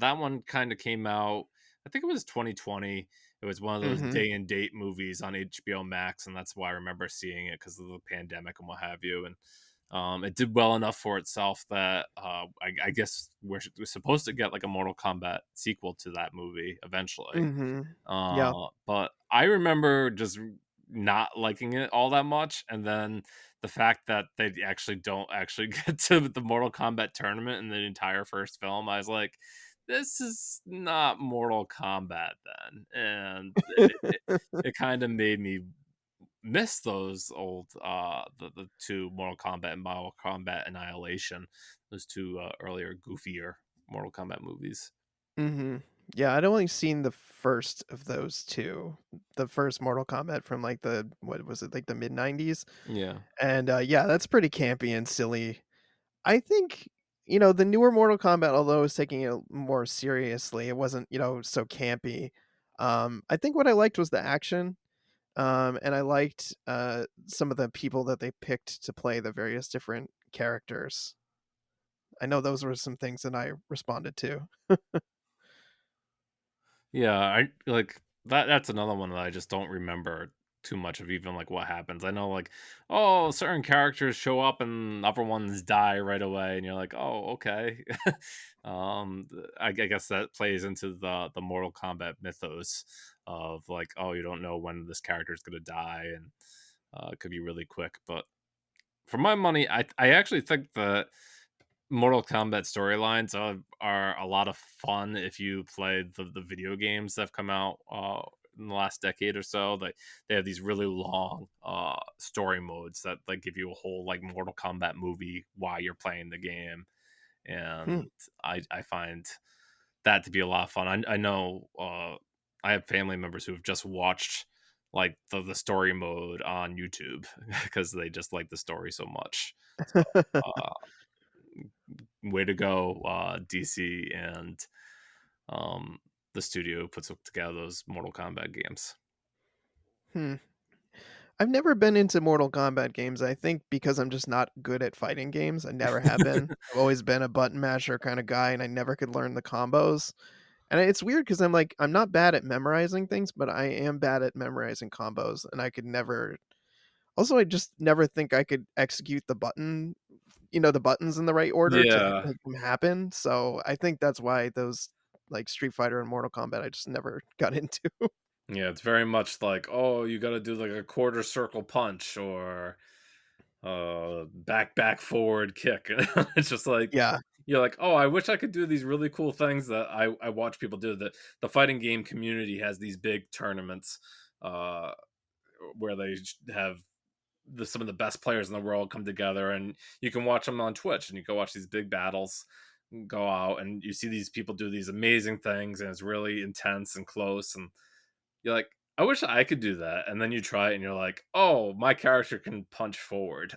that one kind of came out. I think it was 2020. It was one of those Mhm. day and date movies on HBO Max, and that's why I remember seeing it because of the pandemic and what have you. And it did well enough for itself that I guess we're supposed to get like a Mortal Kombat sequel to that movie eventually. Mhm. Yeah. But I remember just not liking it all that much, and then the fact that they actually don't actually get to the Mortal Kombat tournament in the entire first film, I was like, "This is not Mortal Kombat then," and it kinda made me miss those old, the 2 Mortal Kombat and Mortal Kombat Annihilation, those 2, earlier, goofier Mortal Kombat movies. Mhm. Yeah, I'd only seen the first of those 2. The first Mortal Kombat from, like, the what was it, like, the mid-90s? Yeah. And, yeah, that's pretty campy and silly. I think, the newer Mortal Kombat, although it was taking it more seriously, it wasn't, so campy. I think what I liked was the action, and I liked, some of the people that they picked to play the various different characters. I know those were some things that I responded to. Yeah, I like that's another one that I just don't remember too much of even like what happens. I know like, oh, certain characters show up and other ones die right away, and you're like, oh, okay. I guess that plays into the Mortal Kombat mythos of like, oh, you don't know when this character is gonna die, and it could be really quick. But for my money, I actually think that Mortal Kombat storylines are a lot of fun if you play the video games that have come out in the last decade or so. They have these really long story modes that like give you a whole like Mortal Kombat movie while you're playing the game, Hmm. and I find that to be a lot of fun. I know I have family members who have just watched like the story mode on YouTube because they just like the story so much. So uh, way to go, DC and um, the studio puts together those Mortal Kombat games. Hmm. I've never been into Mortal Kombat games, I think because I'm just not good at fighting games, I never have been. I've always been a button masher kinda guy, and I never could learn the combos. And it's weird because 'cause I'm like, I'm not bad at memorizing things, but I am bad at memorizing combos, and I could never also, I just never think I could execute the buttons in the right order to Yeah, make them happen, so I think that's why those, like, Street Fighter and Mortal Kombat, I just never got into. yeah, it's very much like, oh, you got to do like a quarter circle punch or back forward kick. It's just like Yeah. you're like, oh, I wish I could do these really cool things that I watch people do. The fighting game community has these big tournaments uh, where they have some of the best players in the world come together, and you can watch them on Twitch, and you can watch these big battles go out, and you see these people do these amazing things, and it's really intense and close, and you're like, I wish I could do that. And then you try it, and you're like, oh, my character can punch forward.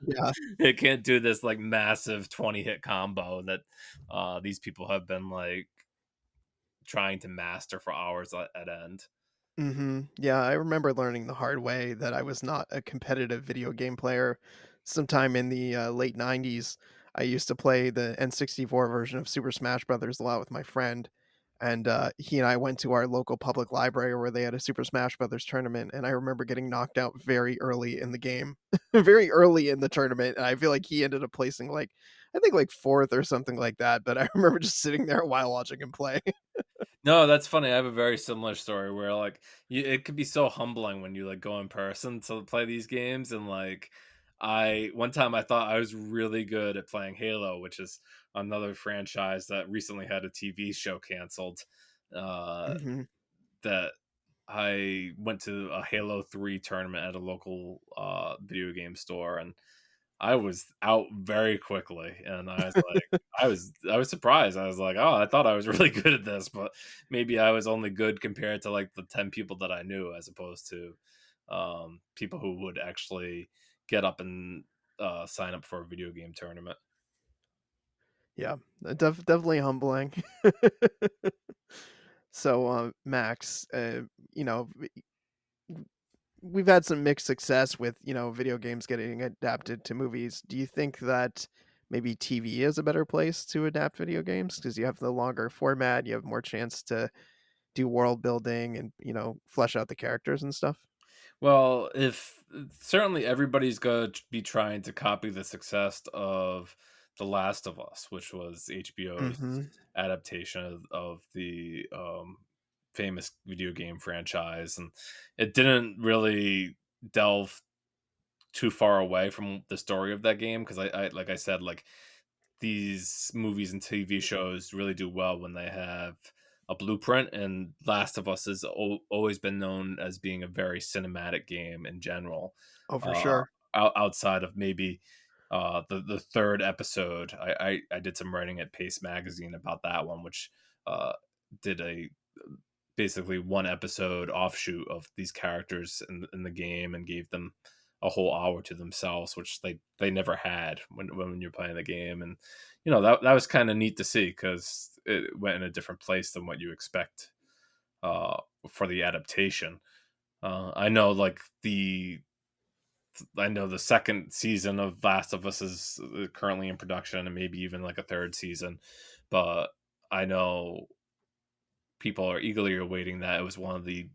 Yeah. It can't do this like massive 20 hit combo that these people have been like trying to master for hours at end. Mhm. Yeah, I remember learning the hard way that I was not a competitive video game player. Sometime in the, late '90s, I used to play the N64 version of Super Smash Brothers a lot with my friend, and, he and I went to our local public library where they had a Super Smash Brothers tournament, and I remember getting knocked out very early in the game, very early in the tournament, and I feel like he ended up placing, like, I think, like, 4th or something like that, but I remember just sitting there while watching him play. No, that's funny. I have a very similar story where like it could be so humbling when you like go in person to play these games, and like I one time I thought I was really good at playing Halo, which is another franchise that recently had a TV show canceled. Uh Mhm. that I went to a Halo 3 tournament at a local video game store, and I was out very quickly, and I was like, I was surprised. I was like, "Oh, I thought I was really good at this, but maybe I was only good compared to like the 10 people that I knew, as opposed to people who would actually get up and sign up for a video game tournament." Yeah, definitely humbling. So, Max, you know, we've had some mixed success with, video games getting adapted to movies. Do you think that maybe TV is a better place to adapt video games because you have the longer format, you have more chance to do world building and, flesh out the characters and stuff? Well, if certainly everybody's going to be trying to copy the success of The Last of Us, which was HBO's Mhm. adaptation of the famous video game franchise, and it didn't really delve too far away from the story of that game because I like I said, like these movies and TV shows really do well when they have a blueprint. And Last of Us has always been known as being a very cinematic game in general. Oh, for Uh, sure. outside of maybe the third episode, I did some writing at Pace Magazine about that one, which uh, did a basically one episode offshoot of these characters in the game and gave them a whole hour to themselves, which they never had when you're playing the game. And that was kind of neat to see because it went in a different place than what you expect uh, for the adaptation. I know the second season of Last of Us is currently in production, and maybe even like a third season, but I know people are eagerly awaiting that. It was one of the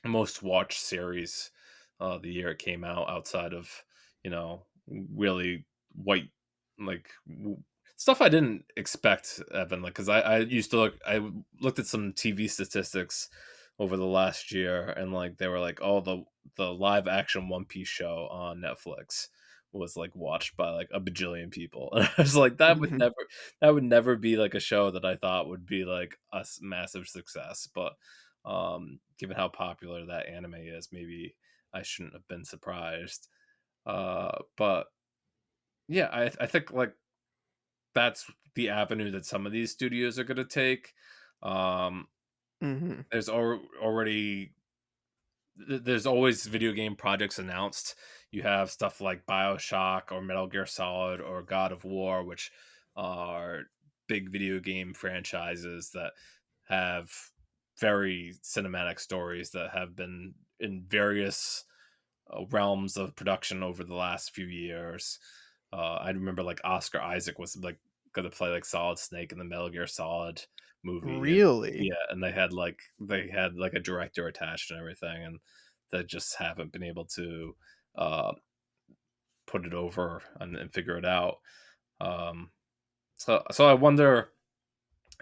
most watched series the year it came out, outside of really white like stuff I didn't expect, Evan. Like, because I used to looked at some TV statistics over the last year, and like they were like, oh, the live action One Piece show on Netflix was like watched by like a bajillion people. And I was like, Mhm. that would never be like a show that I thought would be like a massive success. But given how popular that anime is, maybe I shouldn't have been surprised. But yeah, I think like that's the avenue that some of these studios are going to take. Um, Mhm. already there's always video game projects announced. You have stuff like BioShock or Metal Gear Solid or God of War, which are big video game franchises that have very cinematic stories that have been in various realms of production over the last few years. I remember like Oscar Isaac was like going to play like Solid Snake in the Metal Gear Solid movie, and Really? yeah, and they had like a director attached and everything, and they just haven't been able to uh, put it over and figure it out. Um, so I wonder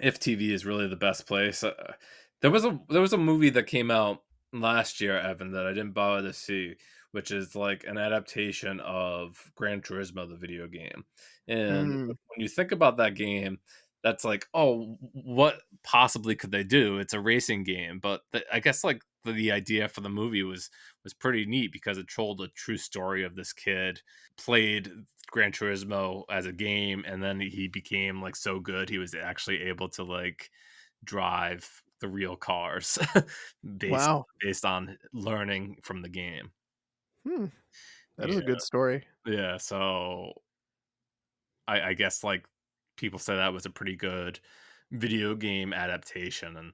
if TV is really the best place. There was a movie that came out last year, Evan, that I didn't bother to see, which is like an adaptation of Gran Turismo, the video game. And Mm. when you think about that game, that's like, oh, what possibly could they do? It's a racing game, but I guess like the idea for the movie was pretty neat because it told a true story of this kid played Gran Turismo as a game, and then he became like so good he was actually able to like drive the real cars based Wow. based on learning from the game. Hmm. That is a Yeah, good story. yeah. So I guess like people say that was a pretty good video game adaptation, and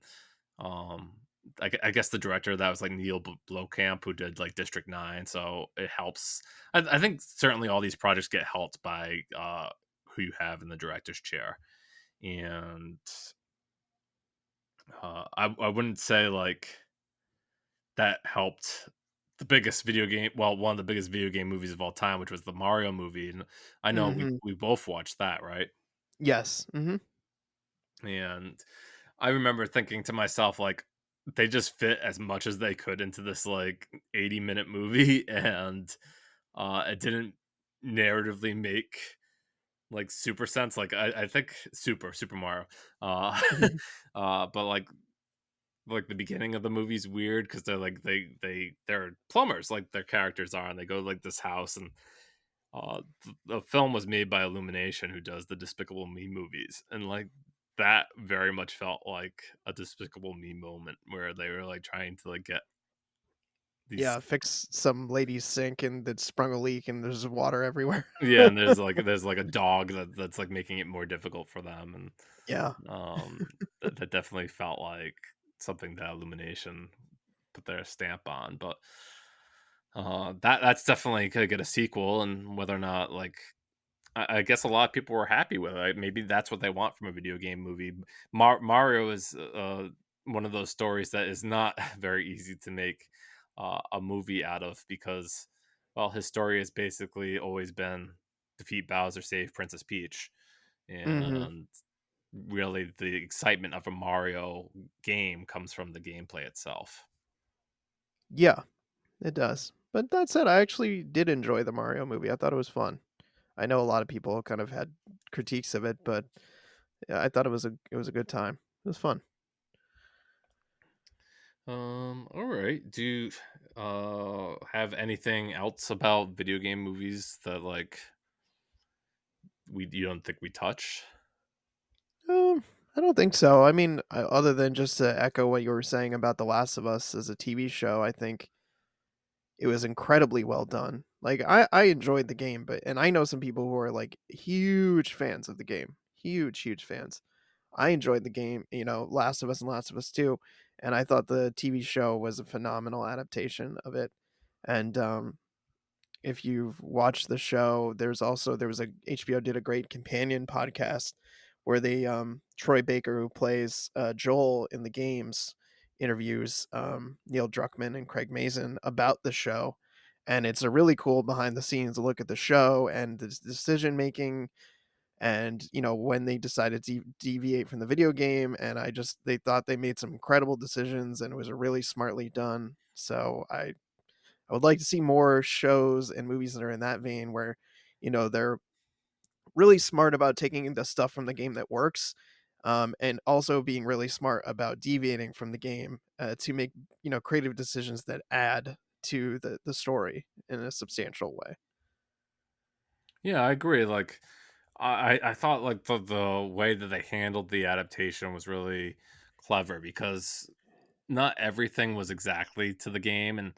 um, I guess the director of that was like Neil Blomkamp, who did like District 9, so it helps. I think certainly all these projects get helped by who you have in the director's chair, and I wouldn't say like that helped the biggest video game. Well, one of the biggest video game movies of all time, which was the Mario movie, and I know we Mhm. we both watched that, right? Yes. Mhm. And I remember thinking to myself, like, they just fit as much as they could into this like 80-minute movie, and it didn't narratively make like super sense. Like I think Super Mario, uh, Mhm. but like like the beginning of the movie's weird because they're like they're plumbers like their characters are, and they go to like this house, and the film was made by Illumination, who does the Despicable Me movies, and like that very much felt like a Despicable Me moment where they were like trying to like get these. Yeah, fix some lady's sink and that sprung a leak and there's water everywhere. Yeah, and there's like a dog that's like making it more difficult for them, and Yeah. that definitely felt like something that Illumination put their stamp on. But that's definitely gonna get a sequel, and whether or not like I guess a lot of people were happy with it. Maybe that's what they want from a video game movie. Mario is one of those stories that is not very easy to make a movie out of because, well, his story has basically always been defeat Bowser, save Princess Peach, Mhm. and really the excitement of a Mario game comes from the gameplay itself. Yeah, it does. But that said, I actually did enjoy the Mario movie. I thought it was fun. I know a lot of people kind of had critiques of it, but yeah, I thought it was a good time. It was fun. All right. Do you have anything else about video game movies that like we you don't think we touch? I don't think so. I mean, other than just to echo what you were saying about The Last of Us as a TV show, I think it was incredibly well done. Like I enjoyed the game, but and I know some people who are like huge fans of the game. Huge fans. I enjoyed the game, Last of Us and Last of Us 2, and I thought the TV show was a phenomenal adaptation of it. And if you've watched the show, there was a HBO did a great companion podcast where they Troy Baker, who plays Joel in the games, interviews Neil Druckmann and Craig Mazin about the show, and it's a really cool behind the scenes look at the show and the decision making, and when they decided to deviate from the video game, and they thought they made some incredible decisions, and it was really smartly done. So I would like to see more shows and movies that are in that vein where, they're really smart about taking the stuff from the game that works, and also being really smart about deviating from the game to make, creative decisions that add to the story in a substantial way. Yeah, I agree. Like I thought like the way that they handled the adaptation was really clever because not everything was exactly to the game, and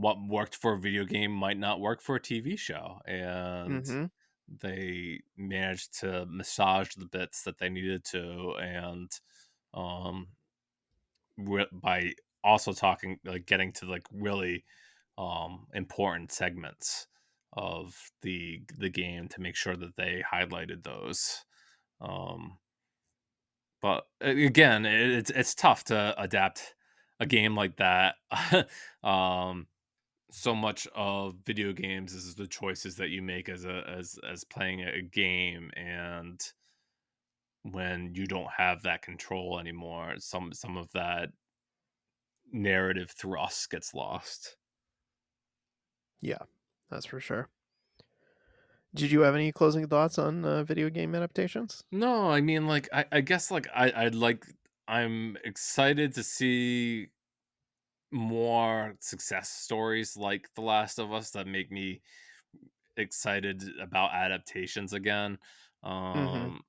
what worked for a video game might not work for a TV show, and Mhm. they managed to massage the bits that they needed to, and um by also talking like getting to like really important segments of the game to make sure that they highlighted those. um but again, it's tough to adapt a game like that. um so much of video games is the choices that you make as as playing a game, and when you don't have that control anymore, some of that narrative thrust gets lost. Yeah, that's for sure. Did you have any closing thoughts on video game adaptations? No, I mean, like, I guess, like, I'm excited to see more success stories like The Last of Us that make me excited about adaptations again. Mhm. Um,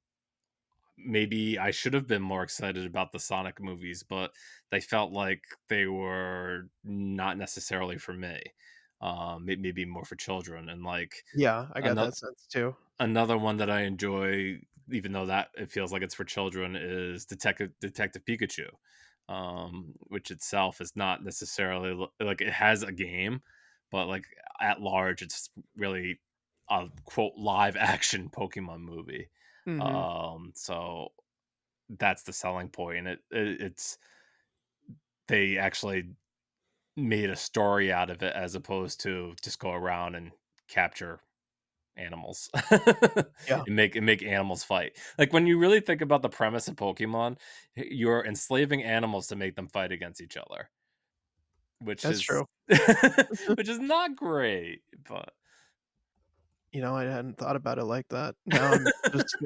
Maybe I should have been more excited about the Sonic movies, but they felt like they were not necessarily for me. Maybe more for children, and like Yeah, I got another that sense too. another one that I enjoy, even though that it feels like it's for children, is Detective Pikachu, which itself is not necessarily like it has a game, but like at large, it's really a quote live action Pokemon movie. Mhm. So that's the selling point, and it's they actually made a story out of it as opposed to just go around and capture animals Yeah, and make animals fight. Like when you really think about the premise of Pokemon, you're enslaving animals to make them fight against each other, which that's is true. which is not great, but I hadn't thought about it like that. Now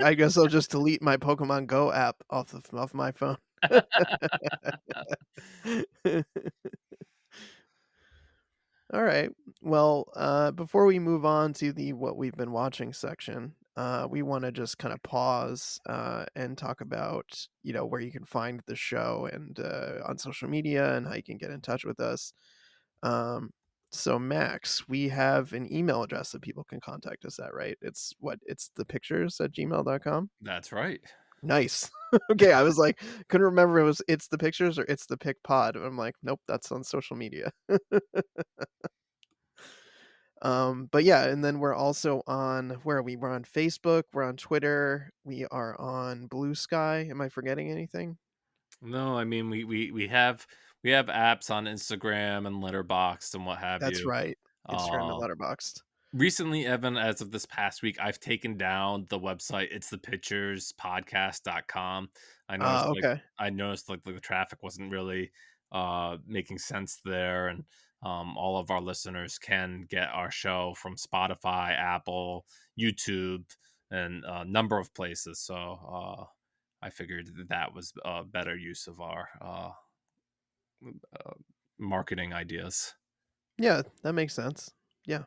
I guess I'll just delete my Pokemon Go app off my phone. All right. Well, before we move on to the what we've been watching section, we want to just kind of pause and talk about where you can find the show and on social media and how you can get in touch with us. Um, so Max, we have an email address that people can contact us at, right? It's what? It's the pictures at gmail.com. That's right. Nice. Okay, I was like, couldn't remember it was it's the pictures or it's the pic pod. I'm like, nope, that's on social media. But yeah, and then we're also on where are we? We're on Facebook, we're on Twitter, we are on Blue Sky. Am I forgetting anything? No, I mean we have apps on Instagram and Letterboxd and what have That's you. right. Instagram and Uh, Letterboxd. Recently, Evan, as of this past week, I've taken down the website. It's the pictures podcast.com. Okay. I noticed like the traffic wasn't really making sense there, and all of our listeners can get our show from Spotify, Apple, YouTube, and a number of places. So I figured that was a better use of our uh, marketing ideas. Yeah, that makes sense. Yeah.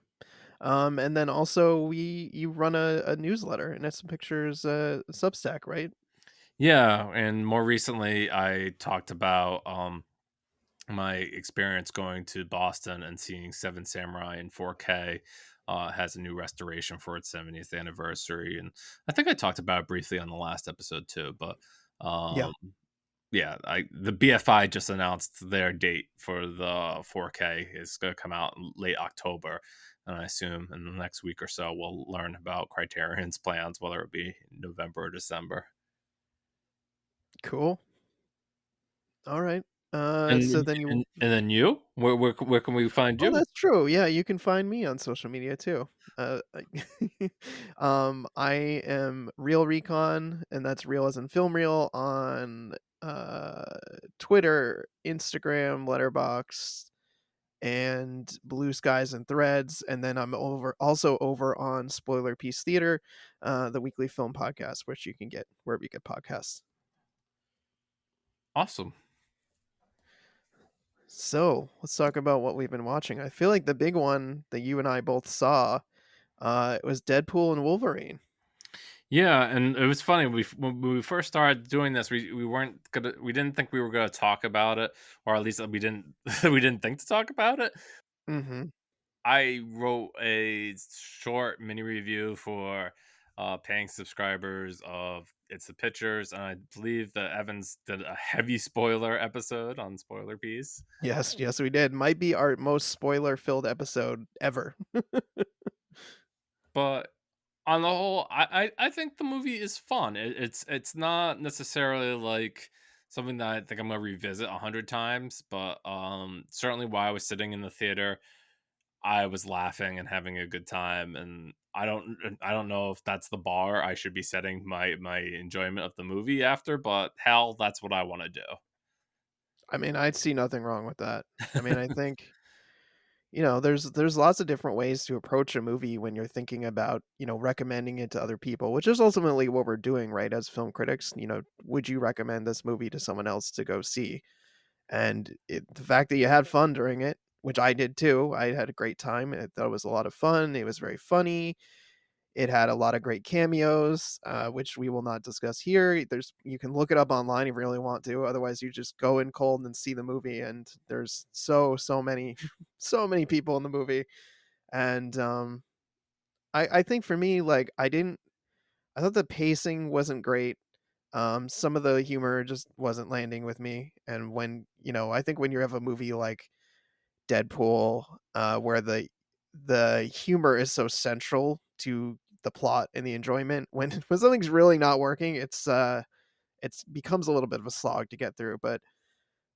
And then also you run a newsletter and it's pictures Substack, right? Yeah, and more recently, I talked about my experience going to Boston and seeing Seven Samurai in 4K. Has a new restoration for its 70th anniversary, and I think I talked about it briefly on the last episode too. But Yeah. um, yeah, the BFI just announced their date for the 4K is going to come out in late October, and I assume in the next week or so we'll learn about Criterion's plans, whether it be November or December. Cool. All right. And So then you and then you? Where can we find Oh, you? that's true. Yeah, you can find me on social media too. I am Real Recon, and that's real as in film reel on Twitter, Instagram, Letterbox, and Blue Skies and Threads. And then I'm also over on Spoiler Piece Theater, the weekly film podcast, which you can get wherever you get podcasts. Awesome. So let's talk about what we've been watching. I feel like the big one that you and I both saw it was Deadpool and Wolverine. Yeah, and it was funny. When we first started doing this, we didn't think we were gonna talk about it, or at least we didn't we didn't think to talk about it. Mhm. I wrote a short mini review for paying subscribers of It's the Pictures, and I believe that Evans did a heavy spoiler episode on Spoiler Piece. Yes, yes, we did. Might be our most spoiler-filled episode ever. But on the whole, I think the movie is fun. It's not necessarily like something that I think I'm gonna revisit 100 times, but certainly while I was sitting in the theater, I was laughing and having a good time. And I don't know if that's the bar I should be setting my enjoyment of the movie after, but hell, that's what I want to I mean, I'd see nothing wrong with that. I mean, I think, there's lots of different ways to approach a movie when you're thinking about, recommending it to other people, which is ultimately what we're doing, right, as film critics. Would you recommend this movie to someone else to go see? And the fact that you had fun during it, which I did too, I had a great time. I thought it was a lot of fun. It was very funny. It had a lot of great cameos, which we will not discuss here. You can look it up online if you really want to. Otherwise, you just go in cold and see the movie. And there's so many, so many people in the movie. And I think for me, like I thought the pacing wasn't great. Some of the humor just wasn't landing with me. And I think when you have a movie like Deadpool, where the humor is so central to the plot and the enjoyment. When something's really not working, it's becomes a little bit of a slog to get through. But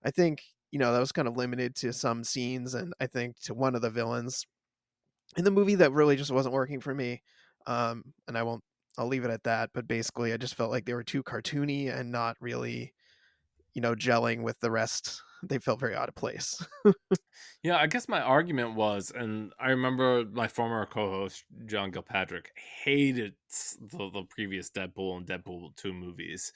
I think that was kind of limited to some scenes, and I think to one of the villains in the movie that really just wasn't working for me. And I'll leave it at that. But basically, I just felt like they were too cartoony and not really gelling with the rest. They felt very out of place. Yeah, I guess my argument was, and I remember my former co-host John Gilpatrick hated the previous Deadpool and Deadpool 2 movies,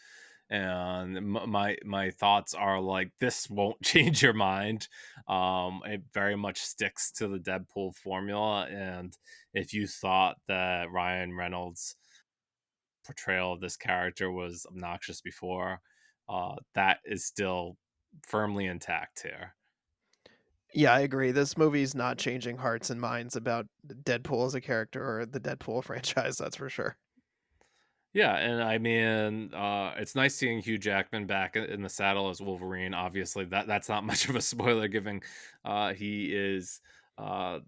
and my thoughts are like this won't change your mind. It very much sticks to the Deadpool formula, and if you thought that Ryan Reynolds' portrayal of this character was obnoxious before, that is still firmly intact here. Yeah, I agree. This movie's not changing hearts and minds about Deadpool as a character or the Deadpool franchise, that's for sure. Yeah, and I mean, it's nice seeing Hugh Jackman back in the saddle as Wolverine. Obviously, that's not much of a spoiler, given he is uh,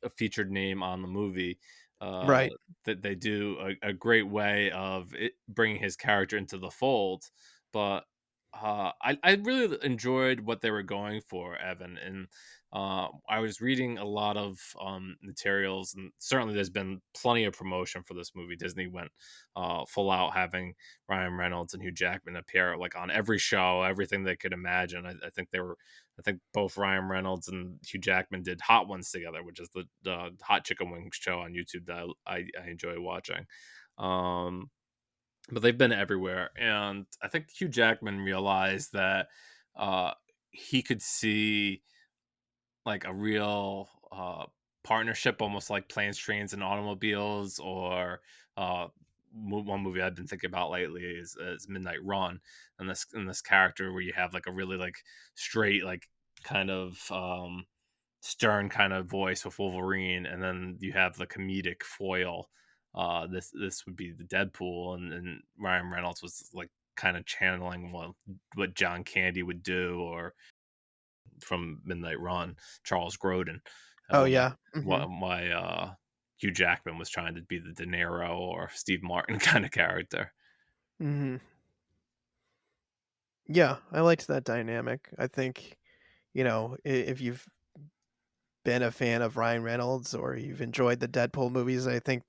a featured name on the movie. Uh, Right. that they do a great way of bringing his character into the fold, but I really enjoyed what they were going for, Evan. And I was reading a lot of materials, and certainly there's been plenty of promotion for this movie. Disney went full out, having Ryan Reynolds and Hugh Jackman appear like on every show, everything they could imagine. I think they were. I think both Ryan Reynolds and Hugh Jackman did Hot Ones together, which is the hot chicken wing show on YouTube that I enjoy watching. Um, but they've been everywhere, and I think Hugh Jackman realized that uh, he could see like a real partnership, almost like planes, trains, and automobiles, or one movie I've been thinking about lately is Midnight Run, and this character where you have like a really like straight like kind of stern kind of voice with Wolverine, and then you have the comedic foil. This would be the Deadpool, and Ryan Reynolds was like kind of channeling what John Candy would do, or from Midnight Run, Charles Grodin. Oh, Why yeah. Mhm. Hugh Jackman was trying to be the De Niro or Steve Martin kind of character. Mhm. Yeah, I liked that dynamic. I think, if you've been a fan of Ryan Reynolds or you've enjoyed the Deadpool movies, I think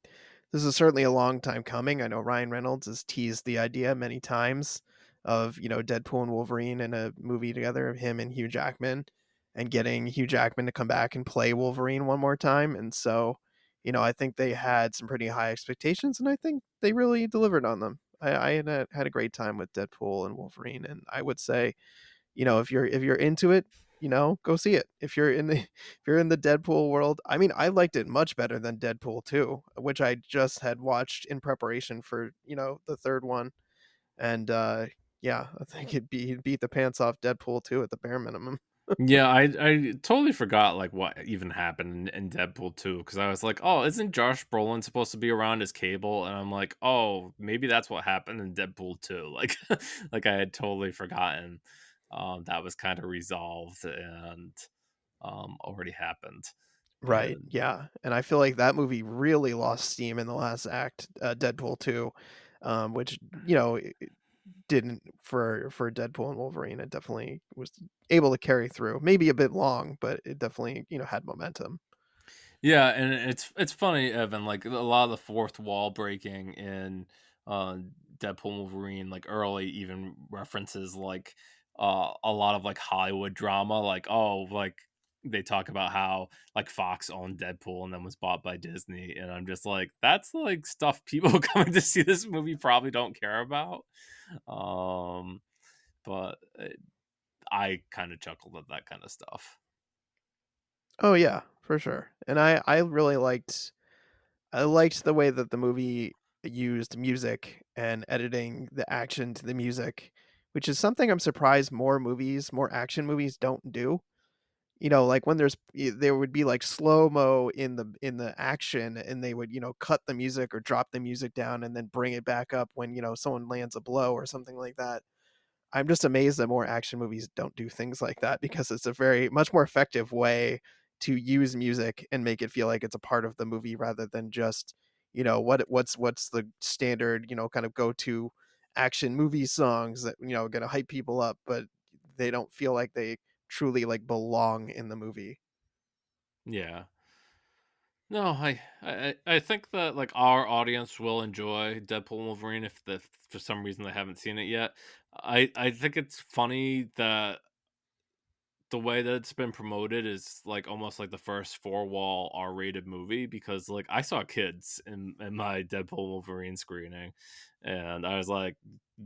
this is certainly a long time coming. I know Ryan Reynolds has teased the idea many times of, Deadpool and Wolverine in a movie together, of him and Hugh Jackman, and getting Hugh Jackman to come back and play Wolverine one more time. And so, I think they had some pretty high expectations, and I think they really delivered on them. I had a great time with Deadpool and Wolverine, and I would say, if you're into it, go see it. If you're in the if you're in the Deadpool world, I mean, I liked it much better than Deadpool 2, which I just had watched in preparation for, the 3rd one, and, yeah, I think it beat the pants off Deadpool 2 at the bare minimum. Yeah, I totally forgot like what even happened in Deadpool 2, because I was like, oh, isn't Josh Brolin supposed to be around as Cable? And I'm like, oh, maybe that's what happened in Deadpool 2. Like, like I had totally forgotten that was kind of resolved and already happened. Right, And yeah, and I feel like that movie really lost steam in the last act, Deadpool 2, which, didn't for Deadpool and Wolverine. It definitely was able to carry through. Maybe a bit long, but it definitely, had momentum. yeah, and it's funny, Evan, like a lot of the fourth wall breaking in uh Deadpool and Wolverine, like early even references like a lot of like Hollywood drama, like oh like they talk about how like Fox owned Deadpool and then was bought by Disney, and I'm just like that's like stuff people coming to see this movie probably don't care about. Um but I kind of chuckled at that kind of stuff. Oh yeah, for sure. And I really liked the way that the movie used music and editing the action to the music, which is something I'm surprised more action movies don't do. Like when there would be like slow-mo in the action, and they would, cut the music or drop the music down and then bring it back up when, someone lands a blow or something like that. I'm just amazed that more action movies don't do things like that, because it's a very much more effective way to use music and make it feel like it's a part of the movie rather than just, what's the standard, kind of go-to action movie songs that, gonna hype people up, but they don't feel like they truly like belong in the movie. Yeah. No, I think that like our audience will enjoy Deadpool and Wolverine if for some reason they haven't seen it yet. I think it's funny that the way that it's been promoted is like almost like the first four wall R-rated movie because like I saw kids in my Deadpool Wolverine screening, and I was like,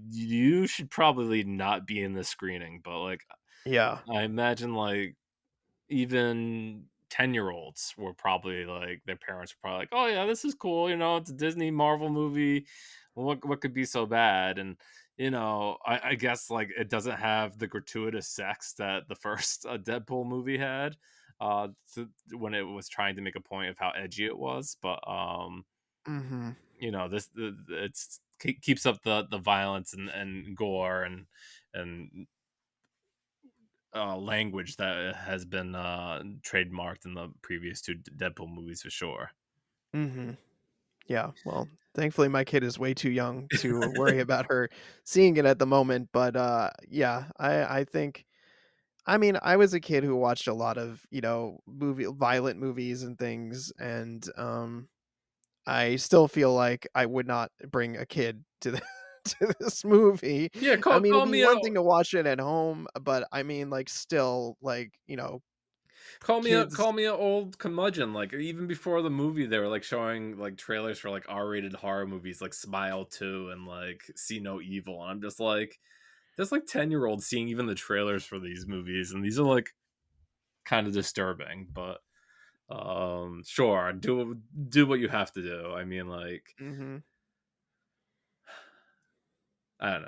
you should probably not be in this screening, but like Yeah. I imagine like even 10-year-olds were probably like their parents were probably like, "Oh yeah, this is cool, you know, it's a Disney Marvel movie. What could be so bad?" And I guess like it doesn't have the gratuitous sex that the first Deadpool movie had, when it was trying to make a point of how edgy it was. But Mhm. it's keeps up the violence and gore and language that has been trademarked in the previous two Deadpool movies for sure. Mhm. Yeah, well, thankfully, my kid is way too young to worry about her seeing it at the moment, but, yeah, I think I mean, I was a kid who watched a lot of, violent movies and things, and, I still feel like I would not bring a kid to the to this movie. Yeah, I call mean, it'd call be me a one thing to watch it at home, but I mean, like, still, like, call kids. me a old curmudgeon. Like even before the movie, they were like showing like trailers for like R-rated horror movies, like Smile 2 and like See No Evil. And I'm just like, there's like 10-year-olds seeing even the trailers for these movies, and these are like kind of disturbing. But sure, do what you have to do. I mean, like Mhm. I don't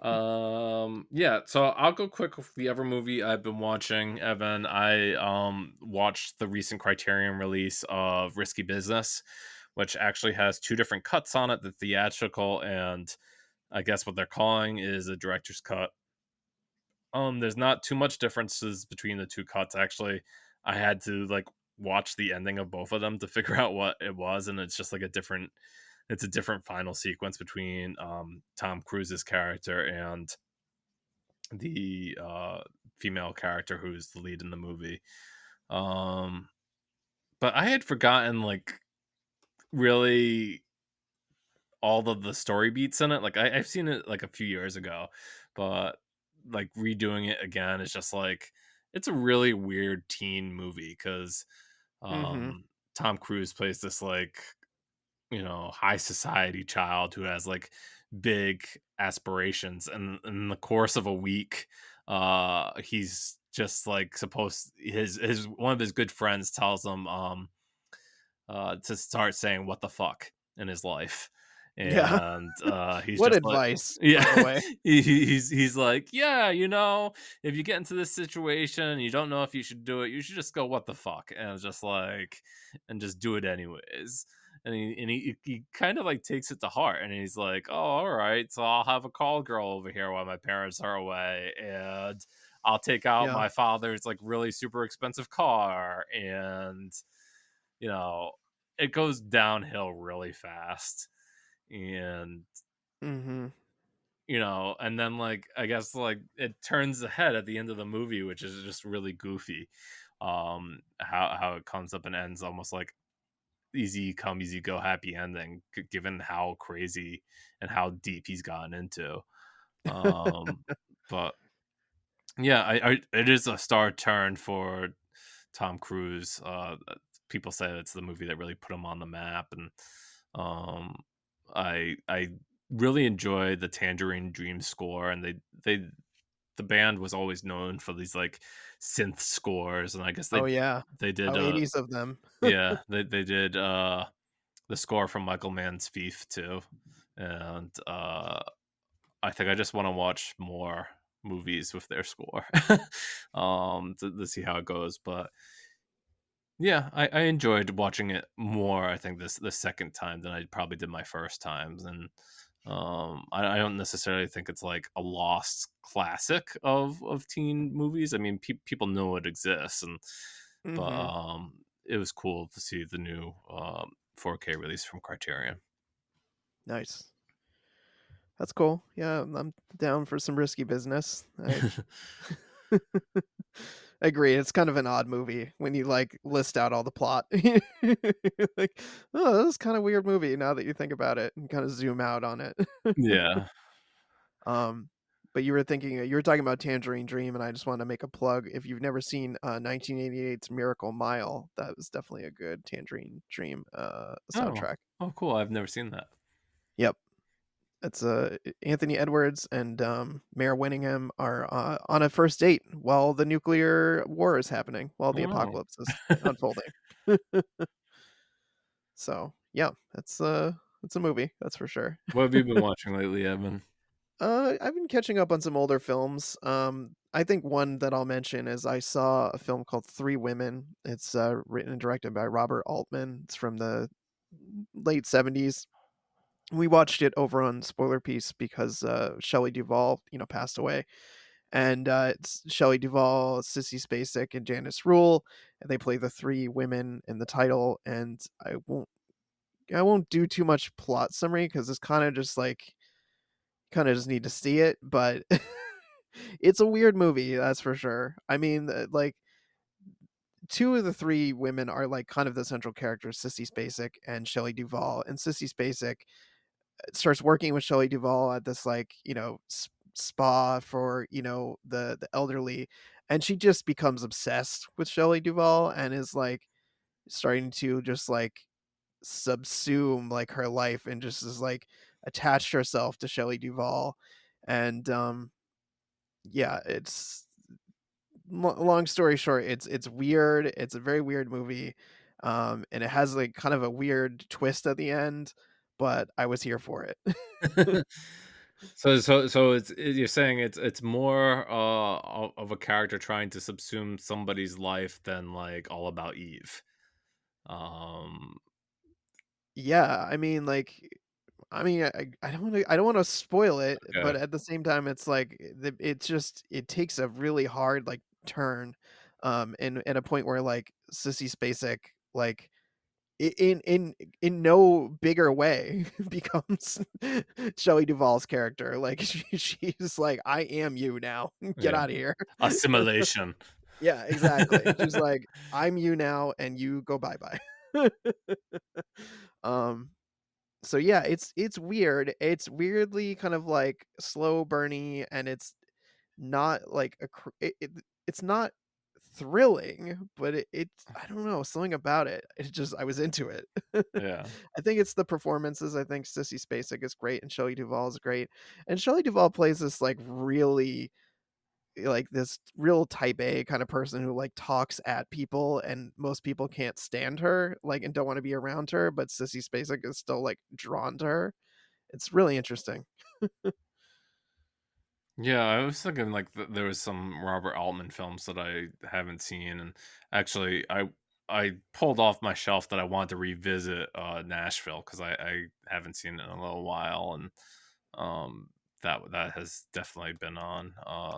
know. Yeah, so I'll go quick with the other movie I've been watching, Evan. I watched the recent Criterion release of Risky Business, which actually has two different cuts on it, the theatrical and I guess what they're calling is a director's cut. There's not too much differences between the two cuts. Actually, I had to like watch the ending of both of them to figure out what it was, and it's just like a different final sequence between Tom Cruise's character and the female character who's the lead in the movie. Um, but I had forgotten like really all of the story beats in it. Like I've seen it like a few years ago, but like redoing it again is just like it's a really weird teen movie because Mhm. Tom Cruise plays this like high society child who has like big aspirations, and in the course of a week he's just like supposed his one of his good friends tells him to start saying what the fuck in his life, Yeah. and he's What just like advice, yeah by the way. he's like, yeah, if you get into this situation you don't know if you should do it, you should just go what the fuck, and it's just like and just do it anyways. And he kind of like takes it to heart, and he's like, oh, all right, so I'll have a call girl over here while my parents are away, and I'll take out Yeah. my father's like really super expensive car, and you know, it goes downhill really fast. And, Mhm. and then like I guess like it turns ahead at the end of the movie, which is just really goofy. How it comes up and ends almost like easy come, easy go, happy ending, given how crazy and how deep he's gotten into. Um, but yeah, I it is a star turn for Tom Cruise. People say it's the movie that really put him on the map, and um, I really enjoy the Tangerine Dream score, and they the band was always known for these like synth scores, and I guess Oh, yeah. they did How 80s of them. yeah, they did the score from Michael Mann's Thief too, and I think I just want to watch more movies with their score, to see how it goes. But yeah, I enjoyed watching it more. I think the second time than I probably did my first times, and I don't necessarily think it's like a lost classic of teen movies. I mean, people know it exists, but Mhm. it was cool to see the new 4K release from Criterion. Nice. That's cool. Yeah, I'm down for some risky business. I agree, it's kind of an odd movie when you, like, list out all the plot. Like, "Oh, this is kinda weird movie now that you think about it and kinda zoom out on it." Yeah. Um But you were talking about Tangerine Dream, and I just wanted to make a plug. If you've never seen 1988's Miracle Mile, that was definitely a good Tangerine Dream Oh. soundtrack. Oh, cool. I've never seen that. Yep. It's Anthony Edwards and Mayor Winningham are on a first date while the nuclear war is happening, while the Oh. apocalypse is unfolding. So yeah, it's a movie, that's for sure. What have you been watching lately, Evan? I've been catching up on some older films. I think one that I'll mention is I saw a film called Three Women. It's written and directed by Robert Altman. It's from the late '70s. We watched it over on Spoiler Piece because Shelley Duvall, passed away, and it's Shelley Duvall, Sissy Spacek, and Janice Rule, and they play the three women in the title. And I won't do too much plot summary because it's kind of just need to see it, but it's a weird movie, that's for sure. I mean, like, two of the three women are like kind of the central characters, Sissy Spacek and Shelley Duvall. And Sissy Spacek starts working with Shelley Duvall at this like spa for the elderly, and she just becomes obsessed with Shelley Duvall and is like starting to just like subsume like her life and just is like attached herself to Shelley Duvall. And yeah, it's long story short, it's weird. It's a very weird movie. And it has like kind of a weird twist at the end, but I was here for it. So you're saying it's more of a character trying to subsume somebody's life than like All About Eve. Um, Yeah, I don't want to spoil it, but okay. at the same time, it's like it takes a really hard like turn, and at a point where like Sissy Spacek like in no bigger way becomes Shelley Duvall's character. Like she's like, I am you now. Get Yeah. out of here. Assimilation. Yeah, exactly. She's like, I'm you now, and you go bye bye. um so yeah, it's weird. It's weirdly kind of like slow burny, and it's not like it's not thrilling, but it's I don't know, something about it. It's just I was into it. Yeah. I think it's the performances. I think Sissy Spacek is great and Shelley Duvall is great. And Shelley Duvall plays this like really like this real type A kind of person who like talks at people, and most people can't stand her like and don't want to be around her, but Sissy Spacek is still like drawn to her. It's really interesting. Yeah, I was thinking like there was some Robert Altman films that I haven't seen, and actually I pulled off my shelf that I wanted to revisit Nashville because I haven't seen it in a little while, and um that has definitely been on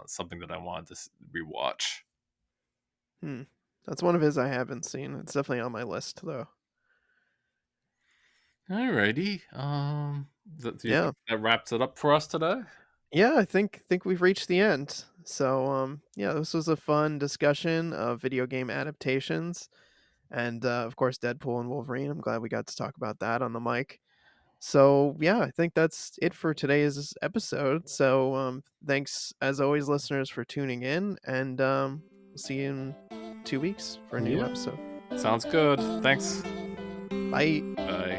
something that I wanted to rewatch. Hmm. That's one of his I haven't seen. It's definitely on my list though. Alrighty, do you Yeah. think that wraps it up for us today? Yeah, I think we've reached the end. So yeah, this was a fun discussion of video game adaptations, and of course Deadpool and Wolverine. I'm glad we got to talk about that on the mic. So yeah, I think that's it for today's episode. So thanks as always, listeners, for tuning in, and we'll see you in 2 weeks for a new Yeah, episode. sounds good. Thanks. Bye. Bye.